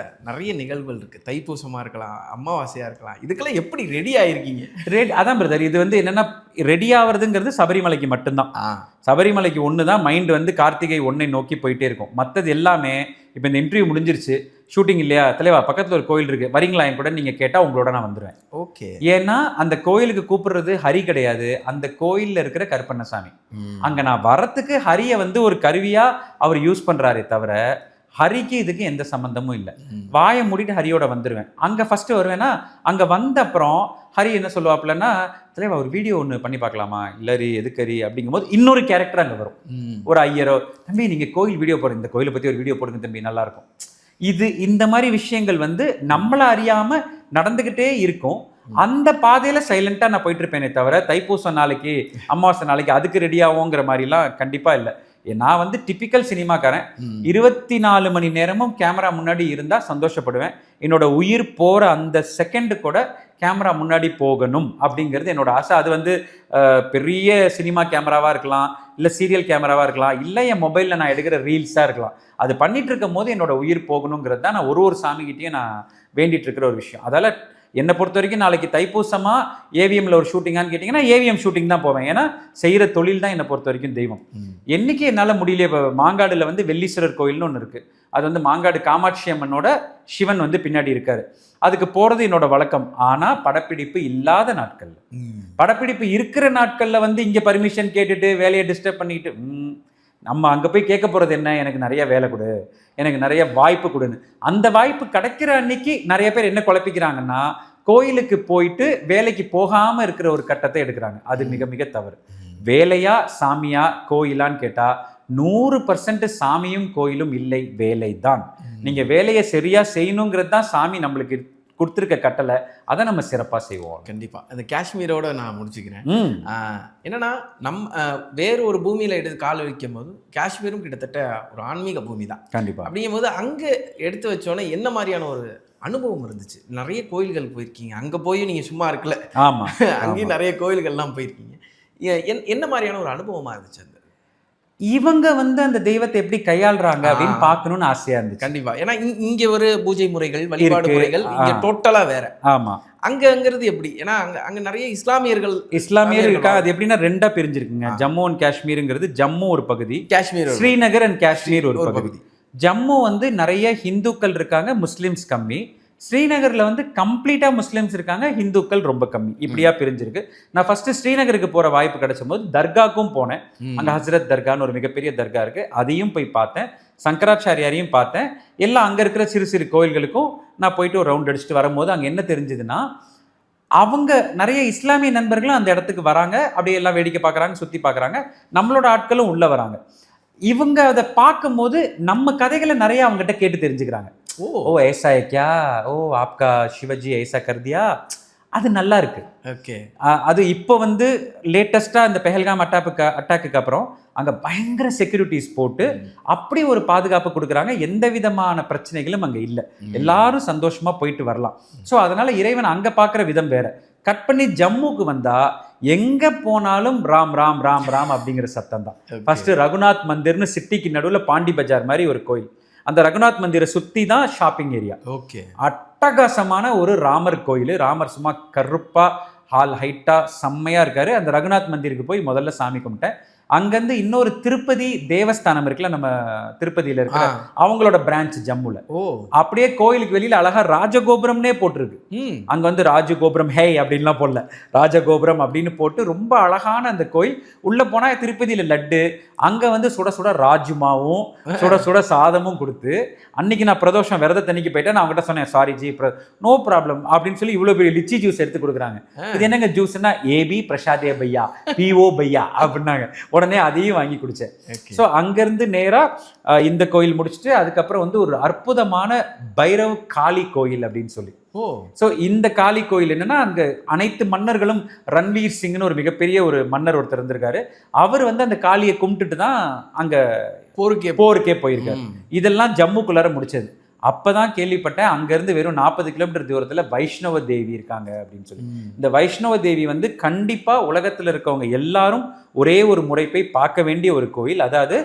நிறைய நிகழ்வுகள் இருக்குது. தைப்பூசமாக இருக்கலாம், அமாவாசையாக இருக்கலாம், இதுக்கெல்லாம் எப்படி ரெடி ஆகிருக்கீங்க? அதான் பிரதர், இது வந்து என்னென்னா ரெடி ஆகிறதுங்கிறது சபரிமலைக்கு மட்டும்தான். சபரிமலைக்கு ஒன்று தான் மைண்ட் வந்து கார்த்திகை 1 நோக்கி போயிட்டே இருக்கும். மற்றது எல்லாமே இப்போ இந்த இன்டர்வியூ முடிஞ்சிருச்சு, ஷூட்டிங் இல்லையா, தலைவா பக்கத்தில் ஒரு கோயில் இருக்கு, வரீங்களா என் கூட, நீங்கள் கேட்டால் உங்களோட நான் வந்துடுவேன். ஓகே. ஏன்னா அந்த கோயிலுக்கு கூப்பிடுறது ஹரி கிடையாது, அந்த கோயிலில் இருக்கிற கருப்பண்ணசாமி. அங்கே நான் வரத்துக்கு ஹரியை வந்து ஒரு கருவியா அவர் யூஸ் பண்றாரே தவிர ஹரிக்கு இதுக்கு எந்த சம்பந்தமும் இல்லை. வாயை மூடிட்டு ஹரியோட வந்துடுவேன். அங்கே ஃபர்ஸ்ட் வருவேன்னா அங்கே வந்த அப்புறம் ஹரி என்ன சொல்லுவாப்புலன்னா, தலைவா ஒரு வீடியோ ஒன்று பண்ணி பார்க்கலாமா, இல்லரி எதுக்கரி அப்படிங்கும்போது இன்னொரு கேரக்டர் அங்கே வரும். ஒரு ஐயரோ, தம்பி நீங்கள் கோயில் வீடியோ போடுங்க, இந்த கோயிலை பற்றி ஒரு வீடியோ போடுங்க தம்பி, நல்லா இருக்கும். இந்த மாதிரி விஷயங்கள் வந்து நம்மள அறியாம நடந்துகிட்டே இருக்கும். அந்த பாதையில சைலண்டா நான் போயிட்டு இருப்பேனே தவிர தைப்பூசம் நாளைக்கு அமாவாசை நாளைக்கு அதுக்கு ரெடி ஆகுங்கிற மாதிரிலாம் கண்டிப்பா இல்லை. நான் வந்து டிபிக்கல் சினிமாக்காரன். 24 மணி நேரமும் கேமரா முன்னாடி இருந்தா சந்தோஷப்படுவேன். என்னோட உயிர் போற அந்த செகண்ட் கூட கேமரா முன்னாடி போகணும் அப்படிங்கிறது என்னோட ஆசை. அது வந்து பெரிய சினிமா கேமராவா இருக்கலாம், இல்ல சீரியல் கேமராவா இருக்கலாம், இல்ல என் மொபைல்ல நான் எடுக்கிற ரீல்ஸா இருக்கலாம். அது பண்ணிட்டு இருக்கும் போது என்னோட உயிர் போகணுங்கிறது தான் நான் ஒரு சாமிகிட்டையும் நான் வேண்டிட்டு இருக்கிற ஒரு விஷயம். அதால என்னை பொறுத்த வரைக்கும் நாளைக்கு தைப்பூசமா ஏவிஎம்ல ஒரு ஷூட்டிங்கான்னு கேட்டிங்கன்னா ஏவிஎம் ஷூட்டிங் தான் போவேன். ஏன்னா செய்கிற தொழில் தான் என்னை பொறுத்த வரைக்கும் தெய்வம். என்னைக்கு என்னால் முடியல. இப்போ மாங்காடுல வந்து வெள்ளீஸ்வரர் கோயில்னு ஒன்று இருக்குது. அது வந்து மாங்காடு காமாட்சி அம்மனோட சிவன் வந்து பின்னாடி இருக்காரு. அதுக்கு போகிறது என்னோட வழக்கம். ஆனால் படப்பிடிப்பு இல்லாத நாட்கள்ல, படப்பிடிப்பு இருக்கிற நாட்களில் வந்து இங்கே பர்மிஷன் கேட்டுட்டு வேலையை டிஸ்டர்ப் பண்ணிக்கிட்டு நம்ம அங்கே போய் கேட்க போகிறது என்ன, எனக்கு நிறைய வேலை கொடு, எனக்கு நிறைய வாய்ப்பு கொடுன்னு. அந்த வாய்ப்பு கிடைக்கிற அன்னைக்கு நிறைய பேர் என்ன குழப்பிக்கிறாங்கன்னா கோயிலுக்கு போயிட்டு வேலைக்கு போகாமல் இருக்கிற ஒரு கட்டத்தை எடுக்கிறாங்க. அது மிக மிக தவறு. வேலையா சாமியா கோயிலான்னு கேட்டால் 100% சாமியும் கோயிலும் இல்லை, வேலை தான். நீங்கள் வேலையை சரியாக செய்யணுங்கிறது தான் சாமி நம்மளுக்கு கொடுத்துருக்க கட்டளை. அதை நம்ம சிறப்பாக செய்வோம். கண்டிப்பாக. அந்த காஷ்மீரோட நான் முடிச்சுக்கிறேன். என்னன்னா வேறு ஒரு பூமியில் எடுத்து கால் வைக்கும் போது காஷ்மீரும் கிட்டத்தட்ட ஒரு ஆன்மீக பூமி தான். கண்டிப்பாக. அப்படிங்கும் போது அங்கே எடுத்து வச்சோன்னே என்ன மாதிரியான ஒரு அனுபவம் இருந்துச்சு? நிறைய கோயில்கள் போயிருக்கீங்க, அங்கே போய் நீங்கள் சும்மா இருக்கல. ஆமாம், அங்கேயும் நிறைய கோயில்கள்லாம் போயிருக்கீங்க. என்ன மாதிரியான ஒரு அனுபவமாக இருந்துச்சு? இவங்க வந்து அந்த தெய்வத்தை எப்படி கையாளுறாங்க அப்படின்னு பார்க்கணும்னு ஆசையா இருந்துச்சு. கண்டிப்பா. ஏன்னா இங்க ஒரு பூஜை முறைகள், வழிபாடு முறைகள் இங்க டோட்டலா வேற. ஆமா. அங்கங்கிறது எப்படி? ஏன்னா அங்க நிறைய இஸ்லாமியர் இருக்கா. அது எப்படின்னா ரெண்டா பிரிஞ்சிருக்குங்க. ஜம்மு அண்ட் காஷ்மீருங்கிறது ஜம்மு ஒரு பகுதி, காஷ்மீர் ஸ்ரீநகர் அண்ட் காஷ்மீர் ஒரு பகுதி. ஜம்மு வந்து நிறைய ஹிந்துக்கள் இருக்காங்க, முஸ்லிம்ஸ் கம்மி. ஸ்ரீநகர்ல வந்து கம்ப்ளீட்டா முஸ்லிம்ஸ் இருக்காங்க, ஹிந்துக்கள் ரொம்ப கம்மி. இப்படியா பிரிஞ்சிருக்கு. நான் ஃபர்ஸ்ட் ஸ்ரீநகருக்கு போற வாய்ப்பு கிடைச்ச போது தர்காக்கும் போனேன். அங்க ஹசரத் தர்கான்னு ஒரு மிகப்பெரிய தர்கா இருக்கு, அதையும் போய் பார்த்தேன். சங்கராச்சாரியாரையும் பார்த்தேன். எல்லாம் அங்க இருக்கிற சிறு சிறு கோயில்களுக்கும் நான் போயிட்டு ஒரு ரவுண்ட் அடிச்சுட்டு வரும்போது அங்க என்ன தெரிஞ்சதுன்னா, அவங்க நிறைய இஸ்லாமிய நண்பர்களும் அந்த இடத்துக்கு வராங்க, அப்படியே எல்லாம் வேடிக்கை பார்க்குறாங்க, சுற்றி பார்க்குறாங்க. நம்மளோட ஆட்களும் உள்ள வராங்க. இவங்க அதை பார்க்கும்போது நம்ம கதைகளை நிறைய அவங்ககிட்ட கேட்டு தெரிஞ்சுக்கிறாங்க. ஓ ऐसा है क्या, ஓ आपका शिवजी ऐसा कर दिया. அது நல்லா இருக்கு. ஓகே. அது இப்போ வந்து லேட்டஸ்ட்டாக இந்த பெஹல்காம் அட்டாக்கு அப்புறம் அங்கே பயங்கர செக்யூரிட்டிஸ் போட்டு அப்படி ஒரு பாதுகாப்பு கொடுக்குறாங்க. எந்த விதமான பிரச்சனைகளும் அங்கே இல்லை, எல்லாரும் சந்தோஷமாக போயிட்டு வரலாம். ஸோ அதனால இறைவன் அங்கே பார்க்குற விதம் வேற. கட் பண்ணி ஜம்முக்கு வந்தா எங்க போனாலும் ராம் ராம் ராம் ராம் அப்படிங்கிற சத்தம் தான். ஃபர்ஸ்ட் ரகுநாத் மந்திர்னு சிட்டிக்கு நடுவில் பாண்டி பஜார் மாதிரி ஒரு கோயில். அந்த ரகுநாத் மந்திரை சுற்றி தான் ஷாப்பிங் ஏரியா. ஓகே. அட்டகாசமான ஒரு ராமர் கோயில். ராமர் சும்மா கருப்பா ஹால் ஹைட்டா செம்மையா இருக்காரு. அந்த ரகுநாத் மந்திருக்கு போய் முதல்ல சாமி கும்பிட்டேன். அங்கேருந்து இன்னொரு திருப்பதி தேவஸ்தானம் இருக்குல்ல, நம்ம திருப்பதியில் இருக்கிற அவங்களோட பிரான்ச் ஜம்முல. அப்படியே கோயிலுக்கு வெளியில அழகா ராஜகோபுரம்னே போட்டிருக்கு. அங்க வந்து ராஜகோபுரம் ஹே அப்படின்லாம் போடல, ராஜகோபுரம் அப்படின்னு போட்டு ரொம்ப அழகான அந்த கோயில். உள்ள போனா திருப்பதியில லட்டு, அங்க வந்து சுட சுட ராஜுமாவும் சுட சுட சாதமும் கொடுத்து, அன்னைக்கு நான் பிரதோஷம் விரதத்தன்னைக்கு போயிட்டேன். நான் அவங்ககிட்ட சொன்னேன், சாரி ஜி நோ ப்ராப்ளம் அப்படின்னு சொல்லி இவ்வளவு பெரிய லிச்சி ஜூஸ் எடுத்து கொடுக்குறாங்க. இது என்னங்க ஜூஸ்னா ஏபி பிரசாதே பையா பிஓ பையா அப்படின்னாங்க. உடனே அதையும் வாங்கி குடிச்சேன். ஸோ அங்கிருந்து நேரா இந்த கோயில் முடிச்சுட்டு அதுக்கப்புறம் வந்து ஒரு அற்புதமான பைரவ் காளி கோயில் அப்படின்னு சொல்லி. ஸோ இந்த காளி கோயில் என்னன்னா, அங்க அனைத்து மன்னர்களும் ரன்வீர் சிங்னு ஒரு மிகப்பெரிய ஒரு மன்னர் ஒருத்தர் இருந்திருக்காரு. அவர் வந்து அந்த காளியை கும்பிட்டுட்டு தான் அங்க போருக்கே போயிருக்காரு. இதெல்லாம் ஜம்முக்குள்ளார முடிச்சது. அப்பதான் கேள்விப்பட்டேன் அங்கிருந்து வெறும் 40 கிலோமீட்டர் தூரத்துல வைஷ்ணவ தேவி இருக்காங்க அப்படின்னு சொல்லி. இந்த வைஷ்ணவ தேவி வந்து கண்டிப்பா உலகத்துல இருக்கவங்க எல்லாரும் ஒரே ஒரு முறை போய் பார்க்க வேண்டிய ஒரு கோயில். அதாவது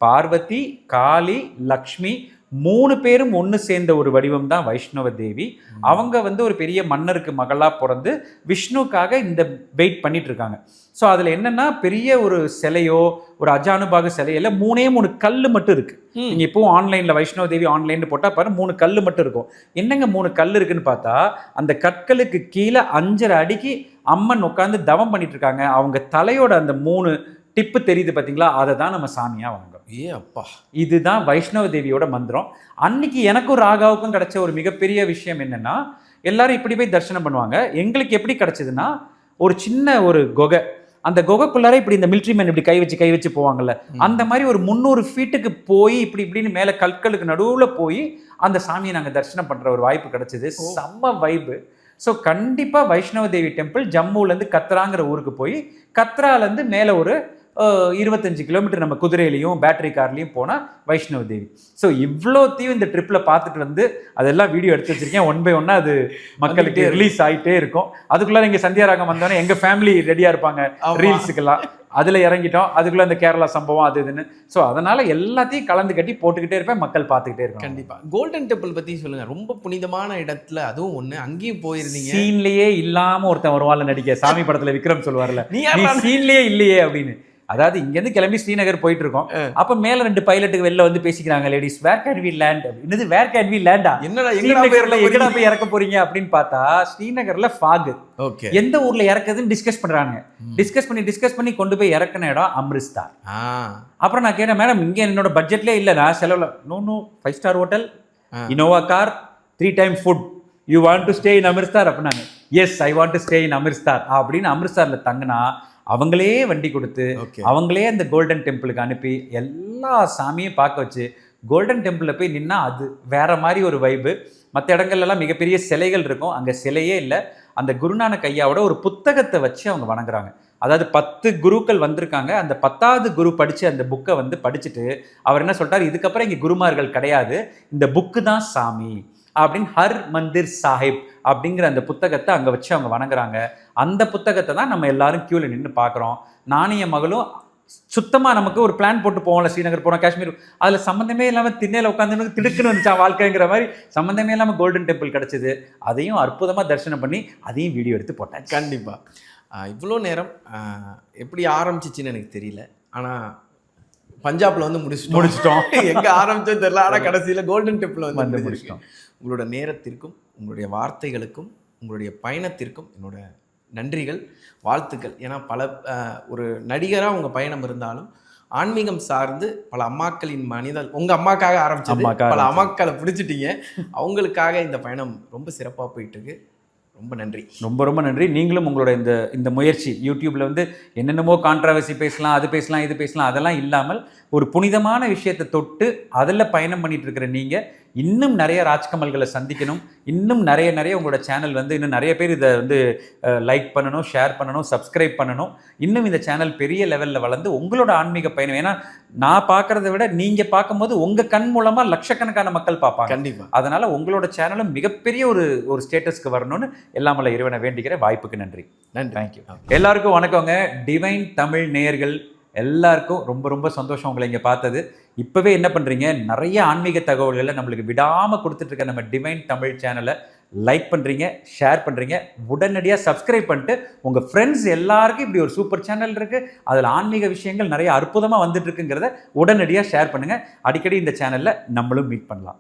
பார்வதி, காளி, லக்ஷ்மி 3 பேரும் ஒன்று சேர்ந்த ஒரு வடிவம் தான் வைஷ்ணவ தேவி. அவங்க வந்து ஒரு பெரிய மன்னருக்கு மகளா பிறந்து விஷ்ணுக்காக இந்த வெயிட் பண்ணிட்டு இருக்காங்க. ஸோ அதில் என்னன்னா, பெரிய ஒரு சிலையோ ஒரு அஜானுபாகு சிலையில 3 கல் மட்டும் இருக்கு. நீங்க இப்போ ஆன்லைன்ல வைஷ்ணவ தேவி ஆன்லைன் போட்டா பாரு 3 கல் மட்டும் இருக்கும். என்னங்க 3 கல் இருக்குன்னு பார்த்தா, அந்த கற்களுக்கு கீழே 5.5 அடிக்கு அம்மன் உட்காந்து தவம் பண்ணிட்டு இருக்காங்க. அவங்க தலையோட அந்த 3 டிப்பு தெரியுது பார்த்தீங்களா, அதை தான் நம்ம சாமியா வாங்குறோம். அப்பா, இதுதான் வைஷ்ணவ தேவியோட மந்திரம். அன்னைக்கு எனக்கும் ராகாவுக்கும் கிடைச்ச ஒரு மிகப்பெரிய விஷயம் என்னன்னா, எல்லாரும் இப்படி போய் தரிசனம் பண்ணுவாங்க. எங்களுக்கு எப்படி கிடைச்சதுன்னா, ஒரு சின்ன ஒரு குகை, அந்த குகைக்குள்ளார இப்படி இந்த மிலிட்ரி மேன் இப்படி கை வச்சு போவாங்கல்ல, அந்த மாதிரி ஒரு 300 ஃபீட்டுக்கு போய் இப்படின்னு மேலே கற்களுக்கு நடுவில் போய் அந்த சாமியை நாங்கள் தரிசனம் பண்ற ஒரு வாய்ப்பு கிடைச்சது. செம்ம வைப்பு. ஸோ கண்டிப்பாக வைஷ்ணவ தேவி டெம்பிள் ஜம்முலேருந்து கத்ராங்கிற ஊருக்கு போய் கத்ராலேருந்து மேலே ஒரு 25 கிலோமீட்டர் நம்ம குதிரையிலையும் பேட்டரி கார்லையும் போனால் வைஷ்ணவ தேவி. ஸோ இவ்வளோத்தையும் இந்த ட்ரிப்பில் பார்த்துட்டு வந்து அதெல்லாம் வீடியோ எடுத்து வச்சிருக்கேன். 1 by 1 அது மக்களுக்கு ரிலீஸ் ஆகிட்டே இருக்கும். அதுக்குள்ளே நீங்கள் சந்தியா ராகம் வந்தோடனே எங்கள் ஃபேமிலி ரெடியாக இருப்பாங்க ரீல்ஸுக்கெல்லாம். அதில் இறங்கிட்டோம். அதுக்குள்ளே அந்த கேரளா சம்பவம் அது இதுன்னு. ஸோ அதனால் எல்லாத்தையும் கலந்து கட்டி போட்டுக்கிட்டே இருப்பேன். மக்கள் பார்த்துக்கிட்டே இருப்பாங்க. கண்டிப்பாக. கோல்டன் டெம்பிள் பற்றி சொல்லுங்கள். ரொம்ப புனிதமான இடத்துல அதுவும் ஒன்று. அங்கேயும் போயிருந்தீங்க. சீன்லேயே இல்லாமல் ஒருத்தன் வருவாள் நடிக்க. சாமி படத்தில் விக்ரம் சொல்லுவார்ல, நீ சீன்லேயே இல்லையே அப்படின்னு. அதாவது இங்கேருந்து கிளம்பி ஸ்ரீநகர் போயிட்டு இருக்கோம். அப்போ மேலே 2 பைலட்டுக்கு வெளில வந்து பேசிக்கிறாங்க, ladies where can we land. என்னது வேர் கேன் வி லேண்டா? என்னடா ஸ்ரீநகர்ல எங்கடா போய் இறக்க போறீங்க அப்படின்னு பார்த்தா ஸ்ரீநகர்ல ஃபாக். ஓகே. எந்த ஊர்ல இறக்குதுன்னு டிஸ்கஸ் பண்றாங்க. டிஸ்கஸ் பண்ணி கொண்டு போய் இறக்குன இடம் அம்ரிஸ்தார். அப்புறம் நான் கேட்டேன், மேடம் இங்க என்னோட பட்ஜெட்லேயே இல்லை, நான் செலவுல. No 5 star hotel, Innova car, 3 time food, you want to stay in Amritsar அப்படின்னாங்க. Yes, I want to stay in Amritsar அப்படின்னு அமிர்ஸ்தார்ல தங்கினா அவங்களே வண்டி கொடுத்து அவங்களே அந்த கோல்டன் டெம்பிளுக்கு அனுப்பி எல்லா சாமியும் பார்க்க வச்சு கோல்டன் டெம்பிளில் போய் நின்னா அது வேற மாதிரி ஒரு வைப்பு. மற்ற இடங்கள்லாம் மிகப்பெரிய சிலைகள் இருக்கும், அங்கே சிலையே இல்லை. அந்த குருநானக் ஐயாவோட ஒரு புத்தகத்தை வச்சு அவங்க வணங்குறாங்க. அதாவது 10 குருக்கள் வந்திருக்காங்க. அந்த 10வது குரு படித்து அந்த புக்கை வந்து படிச்சுட்டு அவர் என்ன சொல்லிட்டார், இதுக்கப்புறம் இங்கே குருமார்கள் கிடையாது, இந்த புக்கு தான் சாமி அப்படின்னு ஹர் மந்திர் சாஹிப் அப்படிங்கிற அந்த புத்தகத்தை அங்கே வச்சு அவங்க வணங்குறாங்க. அந்த புத்தகத்தை தான் நம்ம எல்லாரும் கியூவில் நின்று பார்க்குறோம். நானும் என் மகளும் சுத்தமாக நமக்கு ஒரு பிளான் போட்டு போவோம்ல, ஸ்ரீநகர் போனோம், காஷ்மீர், அதில் சம்மந்தமே இல்லாமல் திண்ணையில் உட்காந்து திடுக்குன்னு வந்துச்சா வாழ்க்கைங்கிற மாதிரி சம்மந்தமே இல்லாமல் கோல்டன் டெம்பிள் கிடச்சிது. அதையும் அற்புதமாக தரிசனம் பண்ணி அதையும் வீடியோ எடுத்து போட்டேன். கண்டிப்பாக. இவ்வளோ நேரம் எப்படி ஆரம்பிச்சிச்சின்னு எனக்கு தெரியல. ஆனால் பஞ்சாப்ல வந்து முடிச்சிட்டோம். எங்கே ஆரம்பிச்சோன்னு தெரியல. ஆனால் கடைசியில் கோல்டன் டெம்பிள் வந்து முடிச்சிட்டோம். உங்களோட நேரத்திற்கும் உங்களுடைய வார்த்தைகளுக்கும் உங்களுடைய பயணத்திற்கும் என்னோட நன்றிகள், வாழ்த்துக்கள். ஏன்னா ஒரு நடிகராக உங்கள் பயணம் இருந்தாலும் ஆன்மீகம் சார்ந்து பல அம்மாக்களின் உங்கள் அம்மாக்காக ஆரம்பிச்சது, பல அம்மாக்களை பிடிச்சிட்டீங்க. அவங்களுக்காக இந்த பயணம் ரொம்ப சிறப்பாக போயிட்டுருக்கு. ரொம்ப நன்றி. ரொம்ப நன்றி. நீங்களும் உங்களோட இந்த முயற்சி யூடியூப்ல வந்து என்னென்னமோ கான்ட்ராவர்சி பேசலாம், அது பேசலாம், இது பேசலாம், அதெல்லாம் இல்லாமல் ஒரு புனிதமான விஷயத்தை தொட்டு அதில் பயணம் பண்ணிட்டு இருக்கிற நீங்கள் இன்னும் நிறைய ராஜ்கமல்களை சந்திக்கணும். இன்னும் நிறைய உங்களோட சேனல் வந்து இன்னும் நிறைய பேர் இதை வந்து லைக் பண்ணணும், ஷேர் பண்ணணும், சப்ஸ்கிரைப் பண்ணணும். இன்னும் இந்த சேனல் பெரிய லெவலில் வளர்ந்து உங்களோட ஆன்மீக பயணம், ஏன்னா நான் பார்க்குறத விட நீங்கள் பார்க்கும்போது உங்கள் கண் மூலமாக லட்சக்கணக்கான மக்கள் பார்ப்பாங்க. கண்டிப்பாக. அதனால் உங்களோட சேனலும் மிகப்பெரிய ஒரு ஸ்டேட்டஸ்க்கு வரணும்னு எல்லாமல்ல இறைவனை வேண்டிக்கிற. வாய்ப்புக்கு நன்றி. தேங்க்யூ. எல்லாருக்கும் வணக்கங்க. டிவைன் தமிழ் நேயர்கள் எல்லாருக்கும் ரொம்ப சந்தோஷம் உங்களை இங்கே பார்த்தது. இப்போவே என்ன பண்ணுறீங்க, நிறைய ஆன்மீக தகவல்களை நம்மளுக்கு விடாமல் கொடுத்துட்ருக்க நம்ம டிவைன் தமிழ் சேனலை லைக் பண்ணுறீங்க, ஷேர் பண்ணுறீங்க, உடனடியாக சப்ஸ்கிரைப் பண்ணிட்டு உங்கள் ஃப்ரெண்ட்ஸ் எல்லாருக்கும் இப்படி ஒரு சூப்பர் சேனல் இருக்குது, அதில் ஆன்மீக விஷயங்கள் நிறைய அற்புதமாக வந்துட்டுருக்குங்கிறத உடனடியாக ஷேர் பண்ணுங்கள். அடிக்கடி இந்த சேனலில் நம்மளும் மீட் பண்ணலாம்.